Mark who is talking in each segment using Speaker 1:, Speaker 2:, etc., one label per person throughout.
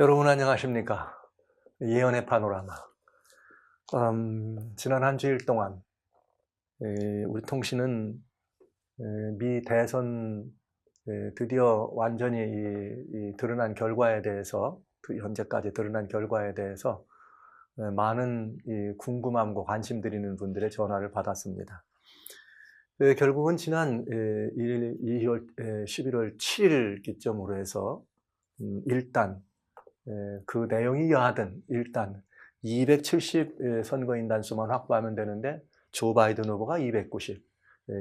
Speaker 1: 여러분 안녕하십니까? 예언의 파노라마. 지난 한 주일 동안 우리 통신은 미 대선 드디어 완전히 드러난 결과에 대해서, 현재까지 드러난 결과에 대해서 많은 궁금함과 관심 드리는 분들의 전화를 받았습니다. 결국은 지난 11월 7일 기점으로 해서 일단 그 내용이 여하든 일단 270 선거인단 수만 확보하면 되는데 조 바이든 후보가 290,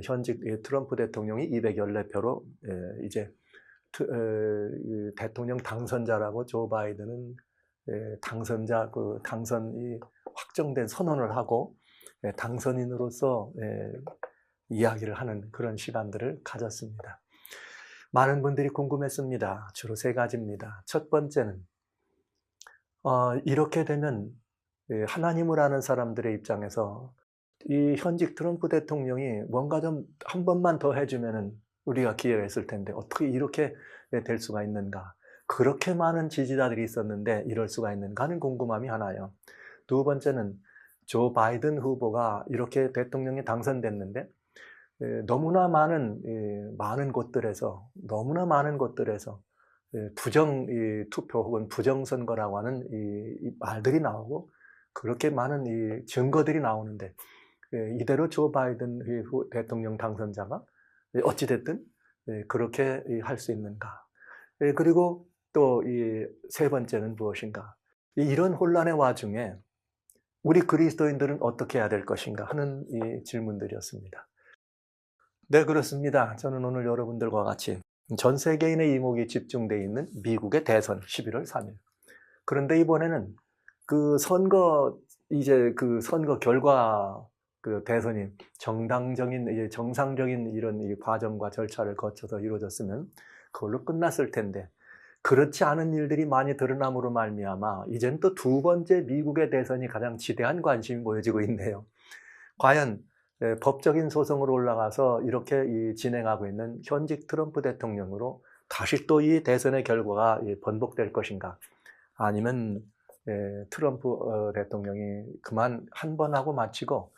Speaker 1: 현직 트럼프 대통령이 214표로 이제 대통령 당선자라고 조 바이든은 당선자 당선이 확정된 선언을 하고 당선인으로서 이야기를 하는 그런 시간들을 가졌습니다. 많은 분들이 궁금했습니다. 주로 세 가지입니다. 첫 번째는 이렇게 되면 하나님을 아는 사람들의 입장에서 이 현직 트럼프 대통령이 뭔가 좀 한 번만 더 해주면은 우리가 기회가 있을 텐데 어떻게 이렇게 될 수가 있는가? 그렇게 많은 지지자들이 있었는데 이럴 수가 있는가 하는 궁금함이 하나요. 두 번째는 조 바이든 후보가 이렇게 대통령이 당선됐는데 너무나 많은 곳들에서 부정 투표 혹은 부정 선거라고 하는 이 말들이 나오고 그렇게 많은 증거들이 나오는데 이대로 조 바이든 대통령 당선자가 어찌 됐든 그렇게 할 수 있는가? 그리고 또 세 번째는 무엇인가? 이런 혼란의 와중에 우리 그리스도인들은 어떻게 해야 될 것인가 하는 질문들이었습니다. 네, 그렇습니다. 저는 오늘 여러분들과 같이 전 세계인의 이목이 집중되어 있는 미국의 대선 11월 3일. 그런데 이번에는 그 선거 결과 대선이 정상적인 이런 과정과 절차를 거쳐서 이루어졌으면 그걸로 끝났을 텐데 그렇지 않은 일들이 많이 드러남으로 말미암아 이젠 또 두 번째 미국의 대선이 가장 지대한 관심이 모여지고 있네요. 과연 법적인 소송으로 올라가서 이렇게 진행하고 있는 현직 트럼프 대통령으로 다시 또 이 대선의 결과가 번복될 것인가? 아니면 트럼프 대통령이 그만 한 번 하고 마치고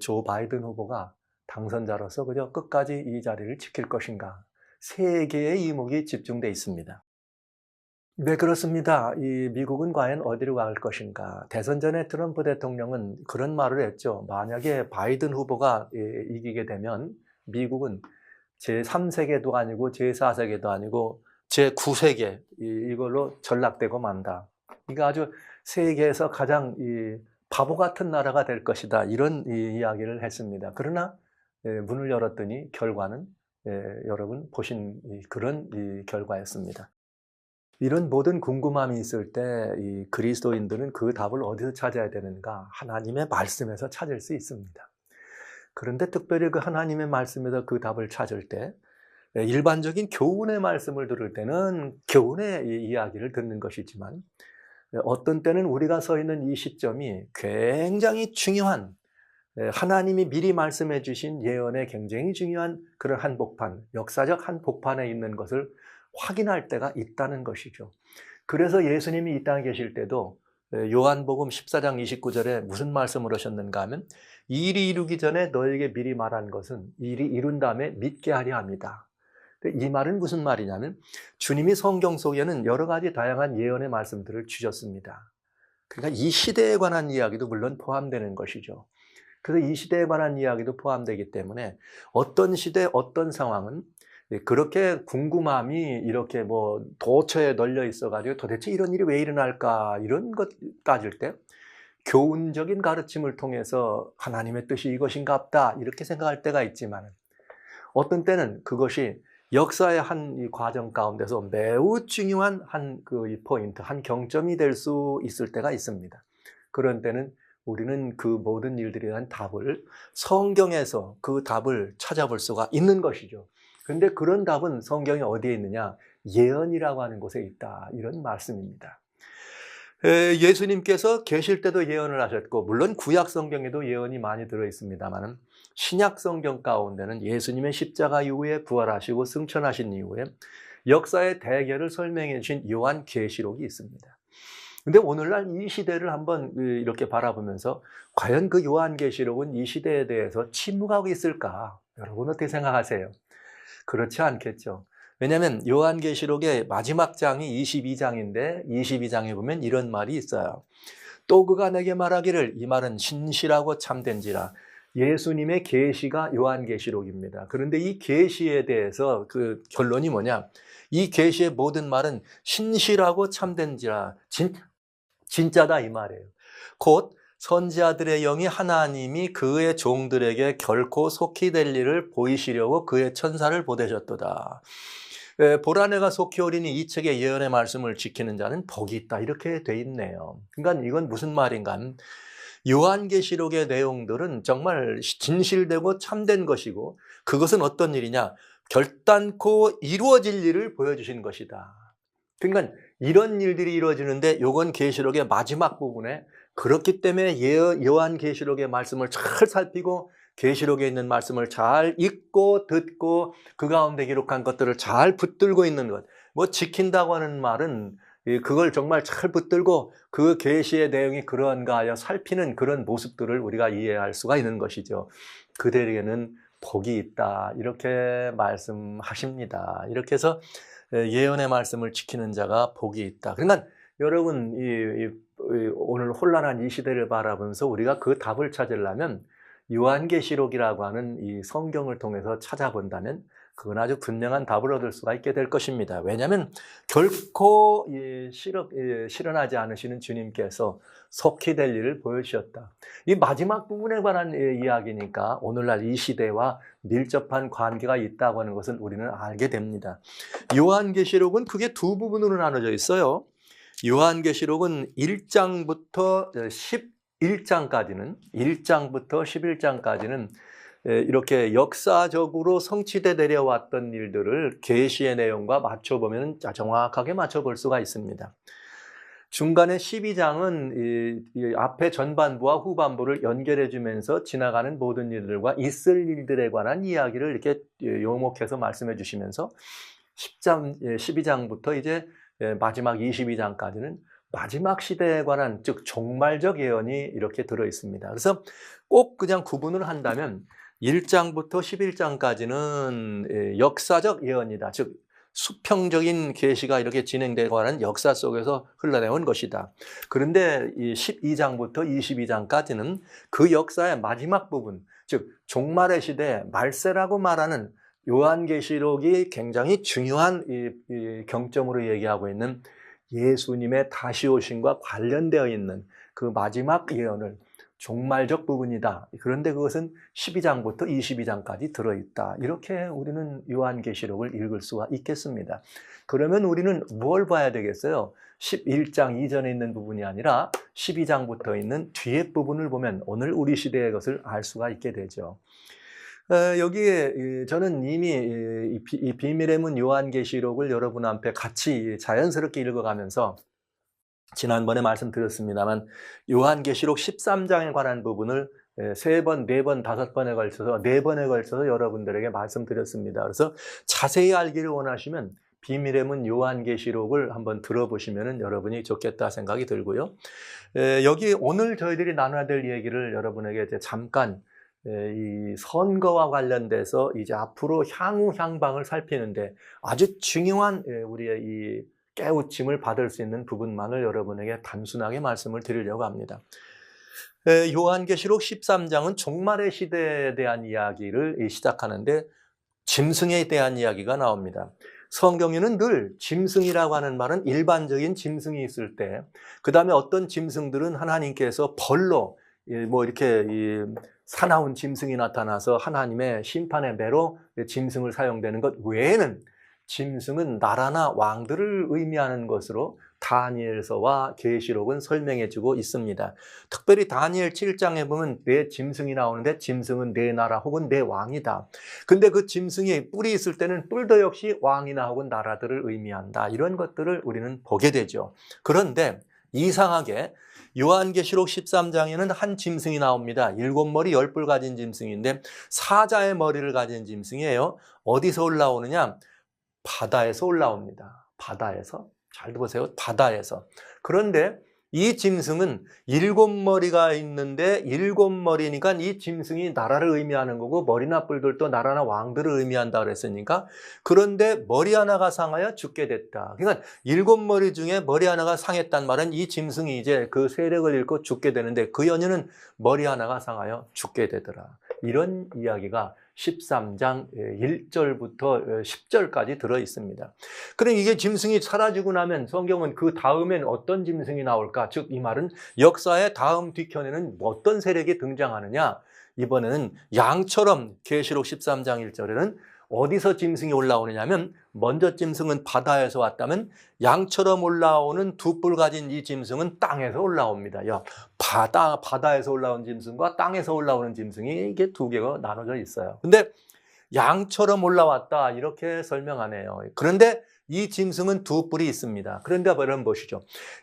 Speaker 1: 조 바이든 후보가 당선자로서 그저 끝까지 이 자리를 지킬 것인가? 세계의 이목이 집중돼 있습니다. 네, 그렇습니다. 미국은 과연 어디로 갈 것인가? 대선 전에 트럼프 대통령은 그런 말을 했죠. 만약에 바이든 후보가 이기게 되면 미국은 제3세계도 아니고 제4세계도 아니고 제9세계 이걸로 전락되고 만다. 이거 아주 세계에서 가장 바보 같은 나라가 될 것이다. 이런 이야기를 했습니다. 그러나 문을 열었더니 결과는 여러분 보신 그런 결과였습니다. 이런 모든 궁금함이 있을 때 이 그리스도인들은 그 답을 어디서 찾아야 되는가? 하나님의 말씀에서 찾을 수 있습니다. 그런데 특별히 그 하나님의 말씀에서 그 답을 찾을 때 일반적인 교훈의 말씀을 들을 때는 교훈의 이야기를 듣는 것이지만 어떤 때는 우리가 서 있는 이 시점이 굉장히 중요한 하나님이 미리 말씀해 주신 예언의 굉장히 중요한 그런 한복판, 역사적 한복판에 있는 것을 확인할 때가 있다는 것이죠. 그래서 예수님이 이 땅에 계실 때도 요한복음 14장 29절에 무슨 말씀을 하셨는가 하면 일이 이루기 전에 너에게 미리 말한 것은 일이 이룬 다음에 믿게 하려 합니다. 이 말은 무슨 말이냐면 주님이 성경 속에는 여러 가지 다양한 예언의 말씀들을 주셨습니다. 그러니까 이 시대에 관한 이야기도 물론 포함되는 것이죠. 그래서 이 시대에 관한 이야기도 포함되기 때문에 어떤 시대, 어떤 상황은 그렇게 궁금함이 이렇게 도처에 널려 있어가지고 도대체 이런 일이 왜 일어날까 이런 것 따질 때 교훈적인 가르침을 통해서 하나님의 뜻이 이것인갑다 이렇게 생각할 때가 있지만 어떤 때는 그것이 역사의 한 과정 가운데서 매우 중요한 한 포인트, 한 경점이 될 수 있을 때가 있습니다. 그런 때는 우리는 그 모든 일들에 대한 답을 성경에서 그 답을 찾아볼 수가 있는 것이죠. 그런데 그런 답은 성경에 어디에 있느냐? 예언이라고 하는 곳에 있다. 이런 말씀입니다. 예수님께서 계실 때도 예언을 하셨고 물론 구약 성경에도 예언이 많이 들어 있습니다만 신약 성경 가운데는 예수님의 십자가 이후에 부활하시고 승천하신 이후에 역사의 대결을 설명해 주신 요한계시록이 있습니다. 근데 오늘날 이 시대를 한번 이렇게 바라보면서 과연 그 요한계시록은 이 시대에 대해서 침묵하고 있을까? 여러분 어떻게 생각하세요? 그렇지 않겠죠. 왜냐하면 요한계시록의 마지막 장이 22장인데 22장에 보면 이런 말이 있어요. 또 그가 내게 말하기를 이 말은 신실하고 참된지라. 예수님의 계시가 요한계시록입니다. 그런데 이 계시에 대해서 그 결론이 뭐냐? 이 계시의 모든 말은 신실하고 참된지라. 진짜다 이 말이에요. 곧 선지자들의 영이 하나님이 그의 종들에게 결코 속히 될 일을 보이시려고 그의 천사를 보내셨도다. 보라 내가 속히 오리니 이 책의 예언의 말씀을 지키는 자는 복이 있다. 이렇게 돼 있네요. 그러니까 이건 무슨 말인가? 요한계시록의 내용들은 정말 진실되고 참된 것이고 그것은 어떤 일이냐? 결단코 이루어질 일을 보여주신 것이다. 그러니까 이런 일들이 이루어지는데 이건 계시록의 마지막 부분에 그렇기 때문에 요한계시록의 말씀을 잘 살피고 계시록에 있는 말씀을 잘 읽고 듣고 그 가운데 기록한 것들을 잘 붙들고 있는 것. 뭐 지킨다고 하는 말은 그걸 정말 잘 붙들고 그 계시의 내용이 그러한가 하여 살피는 그런 모습들을 우리가 이해할 수가 있는 것이죠. 그들에게는 복이 있다. 이렇게 말씀하십니다. 이렇게 해서 예언의 말씀을 지키는 자가 복이 있다. 그러니까 여러분 오늘 혼란한 이 시대를 바라보면서 우리가 그 답을 찾으려면 요한계시록이라고 하는 이 성경을 통해서 찾아본다면 그건 아주 분명한 답을 얻을 수가 있게 될 것입니다. 왜냐하면 결코 실현하지 않으시는 주님께서 속히 될 일을 보여주셨다. 이 마지막 부분에 관한 이야기니까 오늘날 이 시대와 밀접한 관계가 있다고 하는 것을 우리는 알게 됩니다. 요한계시록은 크게 두 부분으로 나눠져 있어요. 요한계시록은 1장부터 11장까지는 이렇게 역사적으로 성취돼 내려왔던 일들을 계시의 내용과 맞춰보면 정확하게 맞춰볼 수가 있습니다. 중간에 12장은 이 앞에 전반부와 후반부를 연결해 주면서 지나가는 모든 일들과 있을 일들에 관한 이야기를 이렇게 요목해서 말씀해 주시면서 12장부터 이제 마지막 22장까지는 마지막 시대에 관한 즉 종말적 예언이 이렇게 들어 있습니다. 그래서 꼭 그냥 구분을 한다면 1장부터 11장까지는 역사적 예언이다. 즉 수평적인 계시가 이렇게 진행되고 하는 역사 속에서 흘러내온 것이다. 그런데 이 12장부터 22장까지는 그 역사의 마지막 부분, 즉 종말의 시대 말세라고 말하는 요한계시록이 굉장히 중요한 이 경점으로 얘기하고 있는 예수님의 다시 오심과 관련되어 있는 그 마지막 예언을 종말적 부분이다. 그런데 그것은 12장부터 22장까지 들어있다. 이렇게 우리는 요한계시록을 읽을 수가 있겠습니다. 그러면 우리는 뭘 봐야 되겠어요? 11장 이전에 있는 부분이 아니라 12장부터 있는 뒤에 부분을 보면 오늘 우리 시대의 것을 알 수가 있게 되죠. 여기에 저는 이미 이 비밀의 문 요한계시록을 여러분 앞에 같이 자연스럽게 읽어가면서 지난번에 말씀드렸습니다만 요한계시록 13장에 관한 부분을 3번, 4번, 5번에 걸쳐서 4번에 걸쳐서 여러분들에게 말씀드렸습니다. 그래서 자세히 알기를 원하시면 비밀의 문 요한계시록을 한번 들어보시면 여러분이 좋겠다 생각이 들고요. 여기 오늘 저희들이 나눠야 될 얘기를 여러분에게 이제 잠깐 이 선거와 관련돼서 이제 앞으로 향후 향방을 살피는데 아주 중요한 우리의 이 깨우침을 받을 수 있는 부분만을 여러분에게 단순하게 말씀을 드리려고 합니다. 요한계시록 13장은 종말의 시대에 대한 이야기를 시작하는데 짐승에 대한 이야기가 나옵니다. 성경에는 늘 짐승이라고 하는 말은 일반적인 짐승이 있을 때, 그 다음에 어떤 짐승들은 하나님께서 벌로 뭐 이렇게 사나운 짐승이 나타나서 하나님의 심판의 매로 짐승을 사용되는 것 외에는 짐승은 나라나 왕들을 의미하는 것으로 다니엘서와 계시록은 설명해주고 있습니다. 특별히 다니엘 7장에 보면 내 짐승이 나오는데 짐승은 내 나라 혹은 내 왕이다. 근데 그 짐승이 뿔이 있을 때는 뿔도 역시 왕이나 혹은 나라들을 의미한다. 이런 것들을 우리는 보게 되죠. 그런데 이상하게 요한계시록 13장에는 한 짐승이 나옵니다. 7머리 10뿔 가진 짐승인데 사자의 머리를 가진 짐승이에요. 어디서 올라오느냐? 바다에서 올라옵니다. 바다에서. 잘 보세요. 바다에서. 그런데 이 짐승은 7머리가 있는데 7머리니까 이 짐승이 나라를 의미하는 거고 머리나 뿔들도 나라나 왕들을 의미한다 그랬으니까 그런데 머리 하나가 상하여 죽게 됐다. 그러니까 7머리 중에 머리 하나가 상했단 말은 이 짐승이 이제 그 세력을 잃고 죽게 되는데 그 연유는 머리 하나가 상하여 죽게 되더라. 이런 이야기가 13장 1절부터 10절까지 들어 있습니다. 그럼 이게 짐승이 사라지고 나면 성경은 그 다음엔 어떤 짐승이 나올까? 즉 이 말은 역사의 다음 뒤편에는 어떤 세력이 등장하느냐? 이번에는 양처럼 계시록 13장 1절에는 어디서 짐승이 올라오느냐면 먼저 짐승은 바다에서 왔다면 양처럼 올라오는 두 뿔 가진 이 짐승은 땅에서 올라옵니다. 바다에서 올라온 짐승과 땅에서 올라오는 짐승이 이게 두 개가 나눠져 있어요. 근데 양처럼 올라왔다 이렇게 설명하네요. 그런데 이 짐승은 두 뿔이 있습니다. 그런데 여러분 보시죠.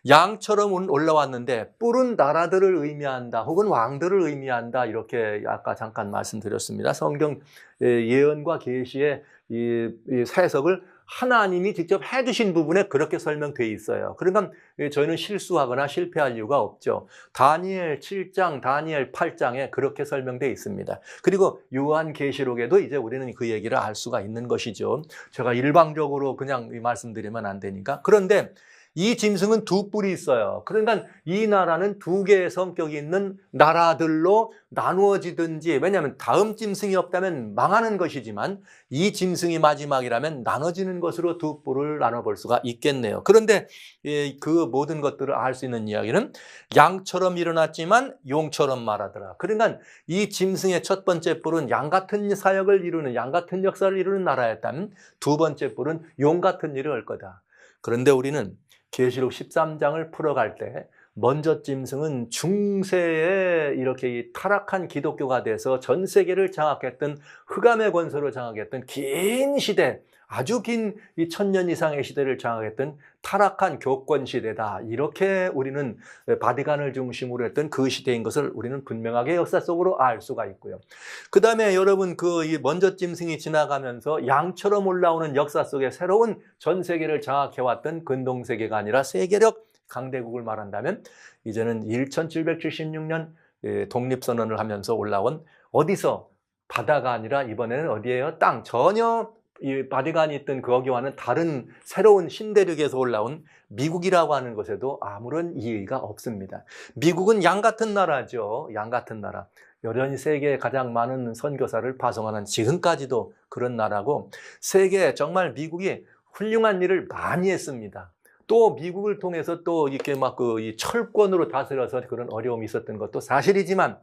Speaker 1: 양처럼 올라왔는데 뿔은 나라들을 의미한다 혹은 왕들을 의미한다 이렇게 아까 잠깐 말씀드렸습니다. 성경 예언과 계시의 이 해석을 하나님이 직접 해주신 부분에 그렇게 설명되어 있어요. 그러니까 저희는 실수하거나 실패할 이유가 없죠. 다니엘 7장, 다니엘 8장에 그렇게 설명되어 있습니다. 그리고 요한계시록에도 이제 우리는 그 얘기를 알 수가 있는 것이죠. 제가 일방적으로 그냥 말씀드리면 안 되니까. 그런데 이 짐승은 두 뿔이 있어요. 그러니까 이 나라는 두 개의 성격이 있는 나라들로 나누어지든지, 왜냐하면 다음 짐승이 없다면 망하는 것이지만 이 짐승이 마지막이라면 나눠지는 것으로 두 뿔을 나눠볼 수가 있겠네요. 그런데 그 모든 것들을 알 수 있는 이야기는 양처럼 일어났지만 용처럼 말하더라. 그러니까 이 짐승의 첫 번째 뿔은 양 같은 사역을 이루는, 양 같은 역사를 이루는 나라였다면 두 번째 뿔은 용 같은 일을 할 거다. 그런데 우리는 계시록 13장을 풀어갈 때 먼저 짐승은 중세에 이렇게 타락한 기독교가 돼서 전 세계를 장악했던, 흑암의 권세로 장악했던 긴 시대, 아주 긴 이 1000년 이상의 시대를 장악했던 타락한 교권 시대다. 이렇게 우리는 바티칸을 중심으로 했던 그 시대인 것을 우리는 분명하게 역사 속으로 알 수가 있고요. 그 다음에 여러분 이 먼저 짐승이 지나가면서 양처럼 올라오는 역사 속에 새로운 전 세계를 장악해왔던 근동세계가 아니라 세계력 강대국을 말한다면 이제는 1776년 독립선언을 하면서 올라온, 어디서 바다가 아니라 이번에는 어디예요? 땅. 전혀 이 바티칸이 있던 거기와는 다른 새로운 신대륙에서 올라온 미국이라고 하는 것에도 아무런 이의가 없습니다. 미국은 양 같은 나라죠. 양 같은 나라. 여전히 세계에 가장 많은 선교사를 파송하는, 지금까지도 그런 나라고, 세계에 정말 미국이 훌륭한 일을 많이 했습니다. 또 미국을 통해서 또 이렇게 막 이 철권으로 다스려서 그런 어려움이 있었던 것도 사실이지만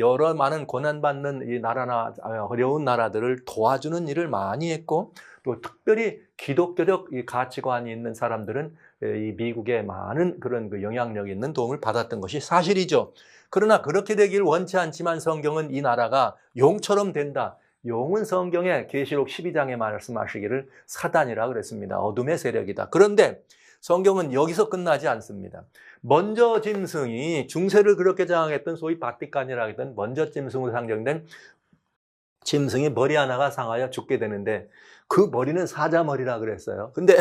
Speaker 1: 여러 많은 고난받는 이 나라나 어려운 나라들을 도와주는 일을 많이 했고, 또 특별히 기독교적 이 가치관이 있는 사람들은 이 미국의 많은 그런 그 영향력 있는 도움을 받았던 것이 사실이죠. 그러나 그렇게 되길 원치 않지만 성경은 이 나라가 용처럼 된다. 용은 성경에 계시록 12장에 말씀하시기를 사단이라 그랬습니다. 어둠의 세력이다. 그런데 성경은 여기서 끝나지 않습니다. 먼저 짐승이 중세를 그렇게 장악했던 소위 바티칸이라고 했던 먼저 짐승으로 상정된 짐승이 머리 하나가 상하여 죽게 되는데 그 머리는 사자머리라 그랬어요. 근데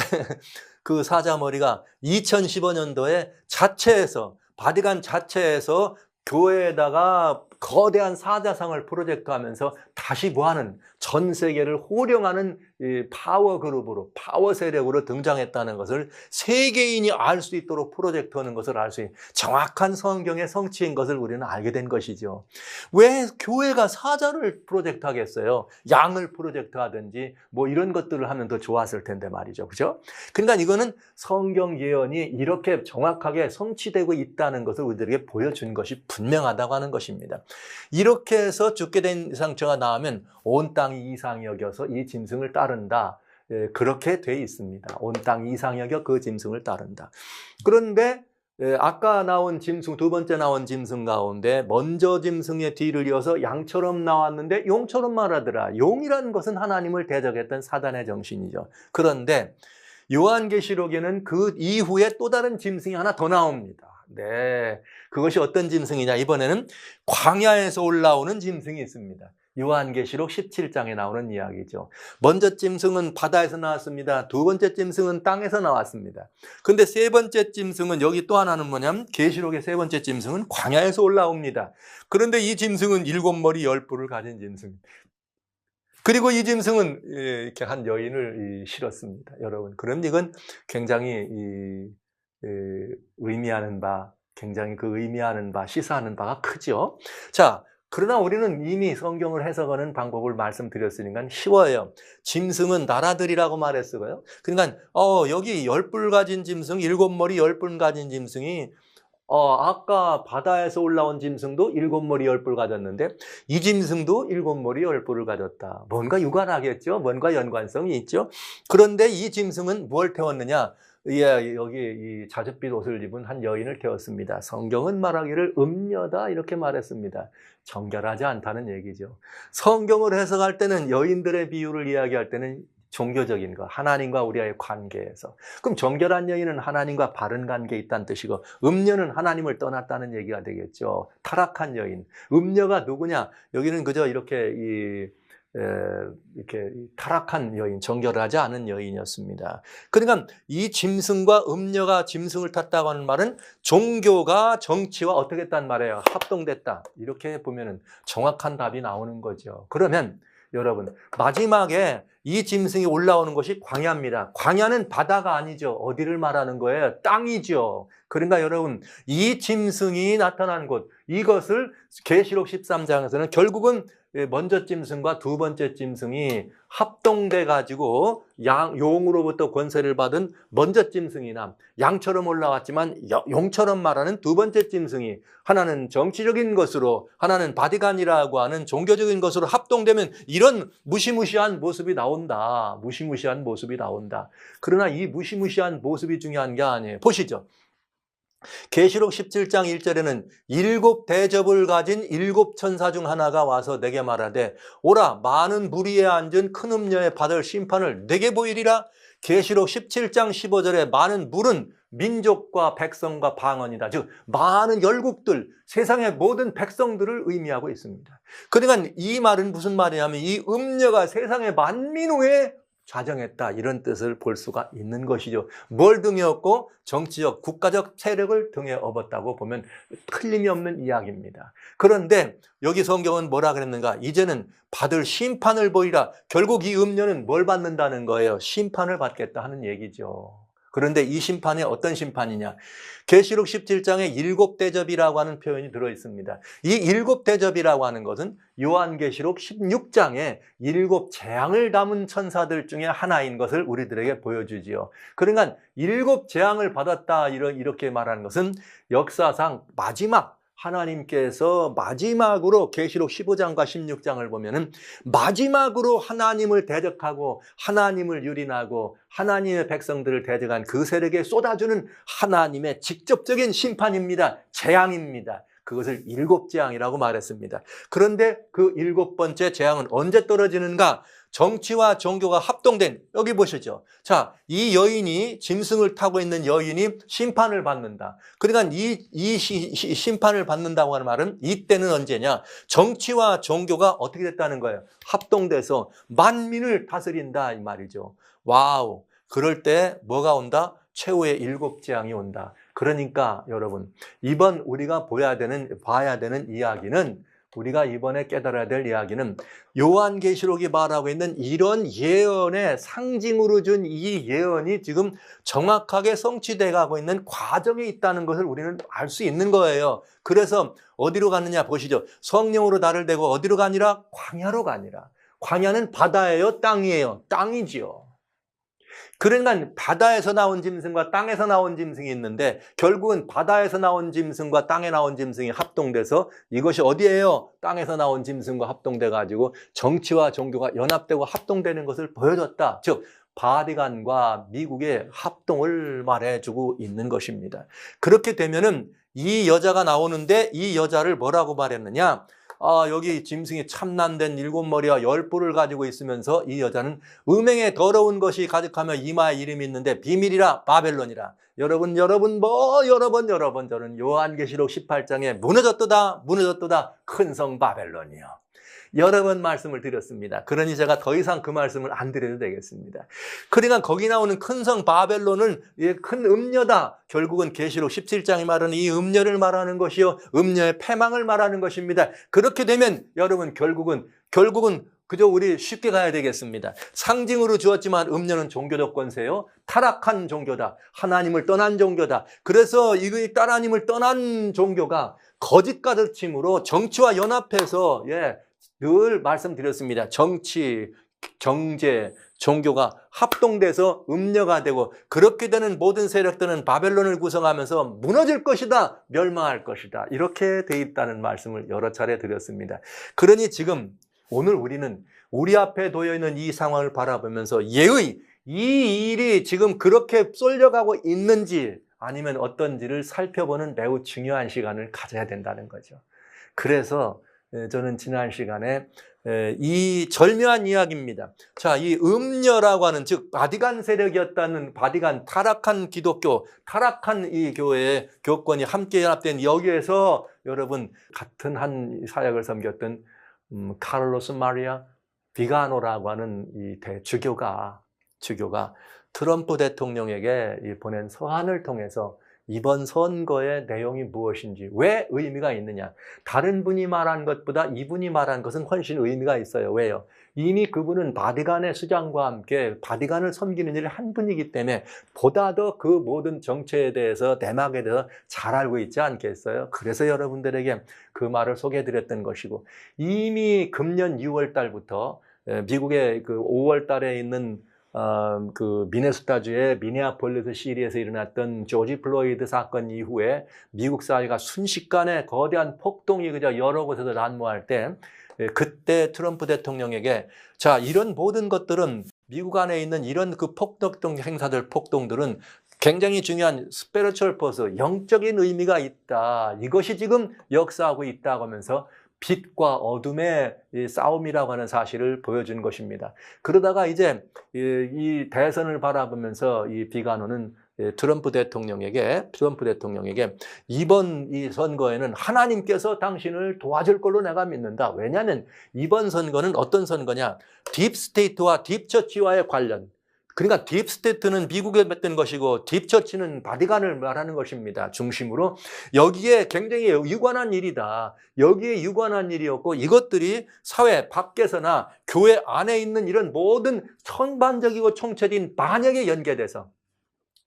Speaker 1: 그 사자머리가 2015년도에 자체에서, 바티칸 자체에서 교회에다가 거대한 사자상을 프로젝트하면서 다시 뭐하는, 전 세계를 호령하는 이 파워 그룹으로, 파워 세력으로 등장했다는 것을 세계인이 알 수 있도록 프로젝트하는 것을 알 수 있는 정확한 성경의 성취인 것을 우리는 알게 된 것이죠. 왜 교회가 사자를 프로젝트하겠어요? 양을 프로젝트하든지 뭐 이런 것들을 하면 더 좋았을 텐데 말이죠. 그죠? 그러니까 이거는 성경 예언이 이렇게 정확하게 성취되고 있다는 것을 우리들에게 보여준 것이 분명하다고 하는 것입니다. 이렇게 해서 죽게 된 상처가 나오면 온 땅이 이상히 여겨서 이 짐승을 따른다. 그렇게 돼 있습니다. 온 땅이 이상히 여겨 그 짐승을 따른다. 그런데 아까 나온 짐승, 두 번째 나온 짐승 가운데 먼저 짐승의 뒤를 이어서 양처럼 나왔는데 용처럼 말하더라. 용이라는 것은 하나님을 대적했던 사단의 정신이죠. 그런데 요한계시록에는 그 이후에 또 다른 짐승이 하나 더 나옵니다. 네, 그것이 어떤 짐승이냐? 이번에는 광야에서 올라오는 짐승이 있습니다. 요한계시록 17장에 나오는 이야기죠. 먼저 짐승은 바다에서 나왔습니다. 두 번째 짐승은 땅에서 나왔습니다. 근데 세 번째 짐승은 여기 또 하나는 뭐냐면 계시록의 세 번째 짐승은 광야에서 올라옵니다. 그런데 이 짐승은 7머리 10뿔을 가진 짐승입니다. 그리고 이 짐승은 이렇게 한 여인을 실었습니다. 여러분, 그럼 이건 굉장히 의미하는 바, 굉장히 그 의미하는 바, 시사하는 바가 크죠. 자, 그러나 우리는 이미 성경을 해석하는 방법을 말씀드렸으니까 쉬워요. 짐승은 나라들이라고 말했어요. 그러니까 여기 10뿔 가진 짐승, 7머리 10뿔 가진 짐승이 아까 바다에서 올라온 짐승도 7머리 10뿔 가졌는데 이 짐승도 7머리 10뿔을 가졌다. 뭔가 유관하겠죠. 뭔가 연관성이 있죠. 그런데 이 짐승은 뭘 태웠느냐? 여기 이 자줏빛 옷을 입은 한 여인을 태웠습니다. 성경은 말하기를 음녀다 이렇게 말했습니다. 정결하지 않다는 얘기죠. 성경을 해석할 때는 여인들의 비유를 이야기할 때는 종교적인 거, 하나님과 우리와의 관계에서. 그럼 정결한 여인은 하나님과 바른 관계에 있다는 뜻이고 음녀는 하나님을 떠났다는 얘기가 되겠죠. 타락한 여인. 음녀가 누구냐? 여기는 그저 이렇게 타락한 여인, 정결하지 않은 여인이었습니다. 그러니까 이 짐승과 음녀가 짐승을 탔다고 하는 말은 종교가 정치와 어떻게 했단 말이에요? 합동됐다. 이렇게 보면은 정확한 답이 나오는 거죠. 그러면 여러분, 마지막에 이 짐승이 올라오는 것이 광야입니다. 광야는 바다가 아니죠. 어디를 말하는 거예요? 땅이죠. 그러니까 여러분, 이 짐승이 나타난 곳, 이것을 계시록 13장에서는 결국은 먼저 짐승과 두 번째 짐승이 합동돼 가지고 용으로부터 권세를 받은 먼저 짐승이나 양처럼 올라왔지만 용처럼 말하는 두 번째 짐승이 하나는 정치적인 것으로 하나는 바티칸이라고 하는 종교적인 것으로 합동되면 이런 무시무시한 모습이 나온다. 무시무시한 모습이 나온다. 그러나 이 무시무시한 모습이 중요한 게 아니에요. 보시죠. 계시록 17장 1절에는 7대접을 가진 7천사 중 하나가 와서 내게 말하되 오라 많은 무리에 앉은 큰 음녀에 받을 심판을 내게 보이리라. 계시록 17장 15절에 많은 물은 민족과 백성과 방언이다. 즉 많은 열국들, 세상의 모든 백성들을 의미하고 있습니다. 그러니까 이 말은 무슨 말이냐면 이 음녀가 세상의 만민 후에 좌정했다 이런 뜻을 볼 수가 있는 것이죠. 뭘 등에 업고 정치적 국가적 세력을 등에 업었다고 보면 틀림이 없는 이야기입니다. 그런데 여기 성경은 뭐라 그랬는가? 이제는 받을 심판을 보이라. 결국 이 음녀는 뭘 받는다는 거예요? 심판을 받겠다 하는 얘기죠. 그런데 이 심판이 어떤 심판이냐? 계시록 17장에 7대접이라고 하는 표현이 들어있습니다. 이 7대접이라고 하는 것은 요한계시록 16장에 7재앙을 담은 천사들 중에 하나인 것을 우리들에게 보여주지요. 그러니까 7재앙을 받았다 이렇게 말하는 것은 역사상 마지막 하나님께서 마지막으로 계시록 15장과 16장을 보면은 마지막으로 하나님을 대적하고 하나님을 유린하고 하나님의 백성들을 대적한 그 세력에 쏟아주는 하나님의 직접적인 심판입니다. 재앙입니다. 그것을 7재앙이라고 말했습니다. 그런데 그 7번째 재앙은 언제 떨어지는가? 정치와 종교가 합동된, 여기 보시죠. 자, 이 여인이, 짐승을 타고 있는 여인이 심판을 받는다. 그러니까 이 심판을 받는다고 하는 말은 이때는 언제냐? 정치와 종교가 어떻게 됐다는 거예요? 합동돼서 만민을 다스린다 이 말이죠. 와우. 그럴 때 뭐가 온다? 최후의 7재앙이 온다. 그러니까 여러분, 이번 우리가 봐야 되는 이야기는, 우리가 이번에 깨달아야 될 이야기는 요한계시록이 말하고 있는 이런 예언의 상징으로 준 이 예언이 지금 정확하게 성취돼 가고 있는 과정에 있다는 것을 우리는 알 수 있는 거예요. 그래서 어디로 가느냐 보시죠. 성령으로 나를 대고 어디로 가니라? 광야로 가니라. 광야는 바다예요? 땅이에요? 땅이지요. 그러니까 바다에서 나온 짐승과 땅에서 나온 짐승이 있는데 결국은 바다에서 나온 짐승과 땅에 나온 짐승이 합동돼서 이것이 어디예요? 땅에서 나온 짐승과 합동돼 가지고 정치와 종교가 연합되고 합동되는 것을 보여줬다. 즉 바티칸과 미국의 합동을 말해주고 있는 것입니다. 그렇게 되면은 이 여자가 나오는데 이 여자를 뭐라고 말했느냐? 여기 짐승이 참난된 7머리와 10뿔을 가지고 있으면서 이 여자는 음행에 더러운 것이 가득하며 이마에 이름이 있는데 비밀이라 바벨론이라. 여러분 여러 번 저는 요한계시록 18장에 무너졌도다 큰 성 바벨론이요. 여러 번 말씀을 드렸습니다. 그러니 제가 더 이상 그 말씀을 안 드려도 되겠습니다. 그러니까 거기 나오는 큰 성 바벨론은 큰 음녀다. 결국은 계시록 17장이 말하는 이 음녀를 말하는 것이요, 음녀의 패망을 말하는 것입니다. 그렇게 되면 여러분 결국은 그저 우리 쉽게 가야 되겠습니다. 상징으로 주었지만 음녀는 종교적 권세요, 타락한 종교다. 하나님을 떠난 종교다. 그래서 이 하나님을 떠난 종교가 거짓 가르침으로 정치와 연합해서 늘 말씀드렸습니다. 정치, 경제, 종교가 합동돼서 음녀가 되고, 그렇게 되는 모든 세력들은 바벨론을 구성하면서 무너질 것이다, 멸망할 것이다, 이렇게 돼 있다는 말씀을 여러 차례 드렸습니다. 그러니 지금 오늘 우리는 우리 앞에 놓여 있는 이 상황을 바라보면서 이 일이 지금 그렇게 쏠려가고 있는지 아니면 어떤지를 살펴보는 매우 중요한 시간을 가져야 된다는 거죠. 그래서 저는 지난 시간에 이 절묘한 이야기입니다. 자, 이 음녀라고 하는, 즉 바디간 세력이었다는, 바디간 타락한 기독교, 타락한 이 교회의 교권이 함께 연합된 여기에서 여러분 같은 한 사역을 섬겼던 카를로스 마리아 비가노라고 하는 이 주교가 트럼프 대통령에게 보낸 서한을 통해서 이번 선거의 내용이 무엇인지, 왜 의미가 있느냐. 다른 분이 말한 것보다 이분이 말한 것은 훨씬 의미가 있어요. 왜요? 이미 그분은 바티칸의 수장과 함께 바티칸을 섬기는 일을 한 분이기 때문에 보다 더 그 모든 정체에 대해서, 내막에 대해서 잘 알고 있지 않겠어요? 그래서 여러분들에게 그 말을 소개해드렸던 것이고, 이미 금년 6월 달부터 미국의 그 5월 달에 있는 그 미네소타주의 미네아폴리스 시리에서 일어났던 조지 플로이드 사건 이후에 미국 사회가 순식간에 거대한 폭동이 그저 여러 곳에서 난무할 때, 그때 트럼프 대통령에게 자, 이런 모든 것들은 미국 안에 있는 이런 그 폭동 행사들, 폭동들은 굉장히 중요한 스피리추얼 퍼스, 영적인 의미가 있다. 이것이 지금 역사하고 있다고 하면서 빛과 어둠의 싸움이라고 하는 사실을 보여준 것입니다. 그러다가 이제 이 대선을 바라보면서 이 비가노는 트럼프 대통령에게 이번 이 선거에는 하나님께서 당신을 도와줄 걸로 내가 믿는다. 왜냐하면 이번 선거는 어떤 선거냐? 딥스테이트와 딥처치와의 관련. 그러니까 딥스테이트는 미국에 맺던 것이고 딥처치는 바티칸을 말하는 것입니다. 중심으로. 여기에 굉장히 유관한 일이다. 여기에 유관한 일이었고, 이것들이 사회 밖에서나 교회 안에 있는 이런 모든 전반적이고 총체적인 반역에 연계돼서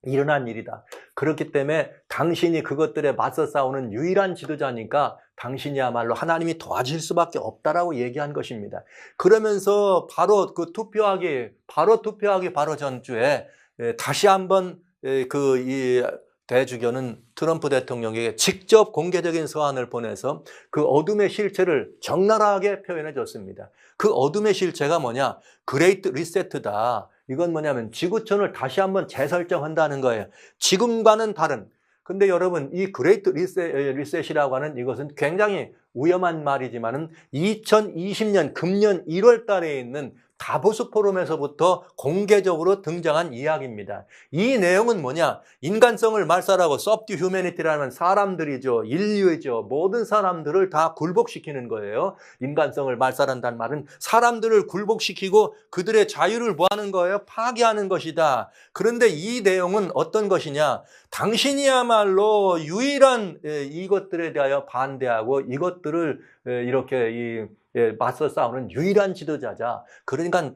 Speaker 1: 일어난 일이다. 그렇기 때문에 당신이 그것들에 맞서 싸우는 유일한 지도자니까 당신이야말로 하나님이 도와줄 수밖에 없다라고 얘기한 것입니다. 그러면서 바로 투표하기 전주에 다시 한번 이 대주교는 트럼프 대통령에게 직접 공개적인 서한을 보내서 그 어둠의 실체를 적나라하게 표현해 줬습니다. 그 어둠의 실체가 뭐냐? 그레이트 리세트다. 이건 뭐냐면 지구촌을 다시 한번 재설정한다는 거예요. 지금과는 다른. 근데 여러분, 이 그레이트 리셋이라고 하는 이것은 굉장히 위험한 말이지만은 2020년 금년 1월 달에 있는 다보스 포럼에서부터 공개적으로 등장한 이야기입니다. 이 내용은 뭐냐? 인간성을 말살하고 subhumanity라는 사람들이죠. 인류이죠. 모든 사람들을 다 굴복시키는 거예요. 인간성을 말살한다는 말은 사람들을 굴복시키고 그들의 자유를 뭐하는 거예요? 파괴하는 것이다. 그런데 이 내용은 어떤 것이냐? 당신이야말로 유일한 이것들에 대하여 반대하고 이것들을 이렇게 맞서 싸우는 유일한 지도자자. 그러니까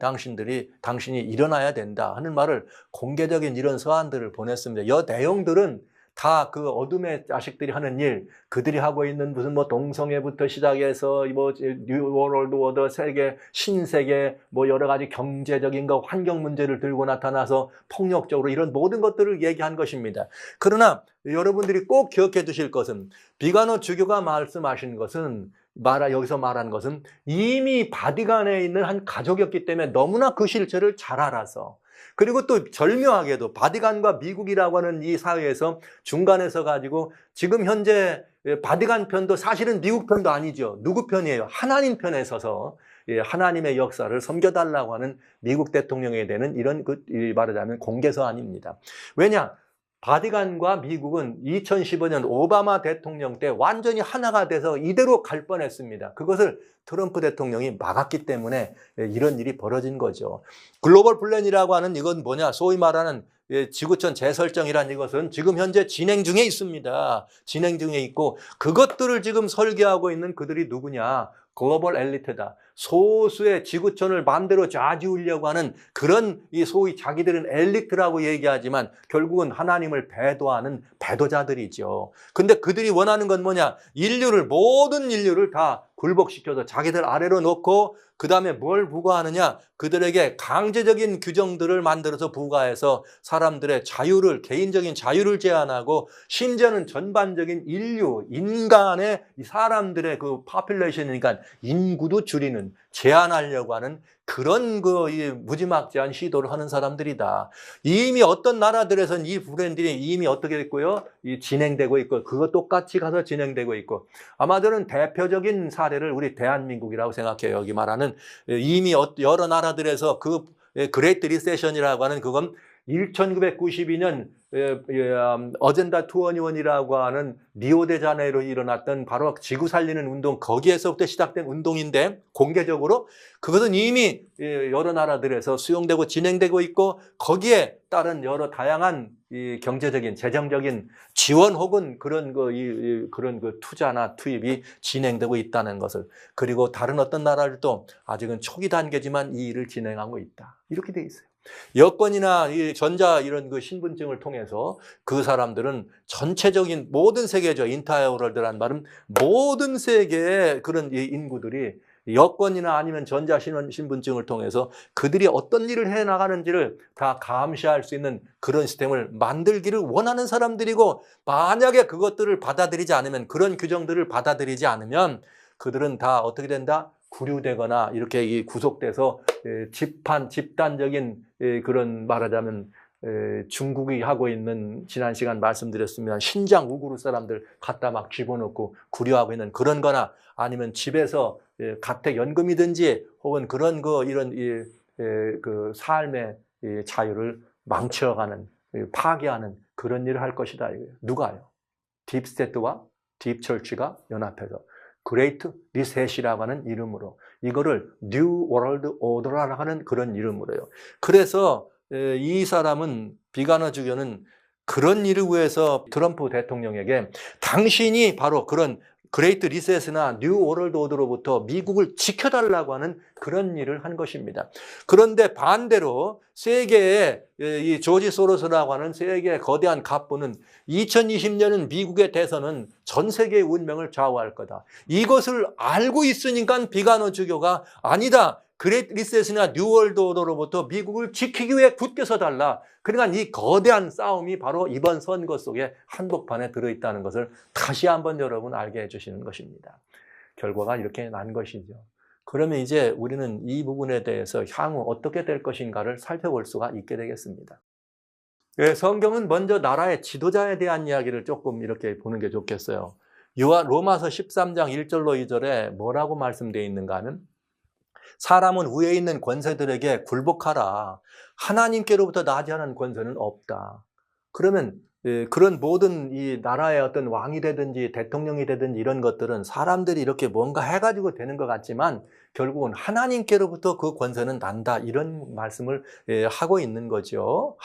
Speaker 1: 당신이 일어나야 된다 하는 말을, 공개적인 이런 서한들을 보냈습니다. 이 내용들은 다 그 어둠의 자식들이 하는 일, 그들이 하고 있는 무슨 동성애부터 시작해서 뉴월드 오더, 세계, 신세계, 여러 가지 경제적인 거, 환경 문제를 들고 나타나서 폭력적으로 이런 모든 것들을 얘기한 것입니다. 그러나 여러분들이 꼭 기억해 두실 것은, 비가노 주교가 말씀하신 것은, 여기서 말한 것은 이미 바티칸에 있는 한 가족이었기 때문에 너무나 그 실체를 잘 알아서, 그리고 또 절묘하게도 바티칸과 미국이라고 하는 이 사회에서 중간에 서 가지고 지금 현재 바티칸 편도 사실은 미국 편도 아니죠. 누구 편이에요? 하나님 편에 서서 하나님의 역사를 섬겨달라고 하는 미국 대통령에 대한 이런 말하자면 공개서한입니다. 왜냐? 바티칸과 미국은 2015년 오바마 대통령 때 완전히 하나가 돼서 이대로 갈 뻔했습니다. 그것을 트럼프 대통령이 막았기 때문에 이런 일이 벌어진 거죠. 글로벌 플랜이라고 하는 이건 뭐냐? 소위 말하는 지구촌 재설정이라는 이것은 지금 현재 진행 중에 있습니다. 진행 중에 있고 그것들을 지금 설계하고 있는 그들이 누구냐? 글로벌 엘리트다. 소수의 지구촌을 마음대로 좌지우려고 하는 그런 이 소위 자기들은 엘리트라고 얘기하지만 결국은 하나님을 배도하는 배도자들이죠. 근데 그들이 원하는 건 뭐냐? 모든 인류를 다 굴복시켜서 자기들 아래로 놓고 그 다음에 뭘 부과하느냐? 그들에게 강제적인 규정들을 만들어서 부과해서 사람들의 자유를, 개인적인 자유를 제한하고 심지어는 전반적인 인간의 사람들의 그 파퓰레이션이니까 인구도 줄이는, 제한하려고 하는 그런 무지막지한 시도를 하는 사람들이다. 이미 어떤 나라들에서는 이 브랜드들이 이미 어떻게 됐고요? 진행되고 있고, 그거 똑같이 가서 진행되고 있고, 아마 저는 대표적인 사례를 우리 대한민국이라고 생각해요. 여기 말하는 이미 여러 나라들에서 그 그레이트 리세션이라고 하는 그건 1992년 어젠다 21이라고 하는 리오데자네이로 일어났던 바로 지구 살리는 운동, 거기에서부터 시작된 운동인데 공개적으로 그것은 이미 여러 나라들에서 수용되고 진행되고 있고 거기에 따른 여러 다양한 경제적인, 재정적인 지원 혹은 그런 투자나 투입이 진행되고 있다는 것을, 그리고 다른 어떤 나라들도 아직은 초기 단계지만 이 일을 진행하고 있다. 이렇게 돼 있어요. 여권이나 이 전자 이런 그 신분증을 통해서 그 사람들은 전체적인 모든 세계죠. 인타이어 월드라는 말은 모든 세계의 그런 인구들이 여권이나 아니면 전자 신분증을 통해서 그들이 어떤 일을 해 나가는지를 다 감시할 수 있는 그런 시스템을 만들기를 원하는 사람들이고, 만약에 그것들을 받아들이지 않으면, 그런 규정들을 받아들이지 않으면 그들은 다 어떻게 된다? 구류되거나 이렇게 구속돼서 집단적인 그런 말하자면 중국이 하고 있는, 지난 시간 말씀드렸습니다. 신장 우구르 사람들 갖다 막 집어넣고 구류하고 있는 그런 거나, 아니면 집에서 가택연금이든지 혹은 그런 이런 그 삶의 자유를 망쳐가는, 파괴하는 그런 일을 할 것이다. 누가요? 딥스테이트와 딥처치가 연합해서 그레이트 리셋이라고 하는 이름으로, 이거를 뉴 월드 오더라고 하는 그런 이름으로요. 그래서 이 사람은, 비가너 주교는 그런 일을 위해서 트럼프 대통령에게 당신이 바로 그런 그레이트 리셋이나 뉴 월드 오더로부터 미국을 지켜달라고 하는 그런 일을 한 것입니다. 그런데 반대로 세계의 이 조지 소로스라고 하는 세계의 거대한 갑부는 2020년은 미국의 대선은 전 세계의 운명을 좌우할 거다. 이것을 알고 있으니까 비가너 주교가 아니다. 그레이트 리셋이나 뉴 월드 오더로부터 미국을 지키기 위해 굳게 서달라. 그러니까 이 거대한 싸움이 바로 이번 선거 속에 한복판에 들어있다는 것을 다시 한번 여러분 알게 해주시는 것입니다. 결과가 이렇게 난 것이죠. 그러면 이제 우리는 이 부분에 대해서 향후 어떻게 될 것인가를 살펴볼 수가 있게 되겠습니다. 성경은 먼저 나라의 지도자에 대한 이야기를 조금 이렇게 보는 게 좋겠어요. 로마서 13장 1절로 2절에 뭐라고 말씀되어 있는가 하면, 사람은 위에 있는 권세들에게 굴복하라. 하나님께로부터 나지 않은 권세는 없다. 그러면 그런 모든 이 나라의 어떤 왕이 되든지 대통령이 되든지 이런 것들은 사람들이 이렇게 뭔가 해가지고 되는 것 같지만 결국은 하나님께로부터 그 권세는 난다. 이런 말씀을 하고 있는 거죠.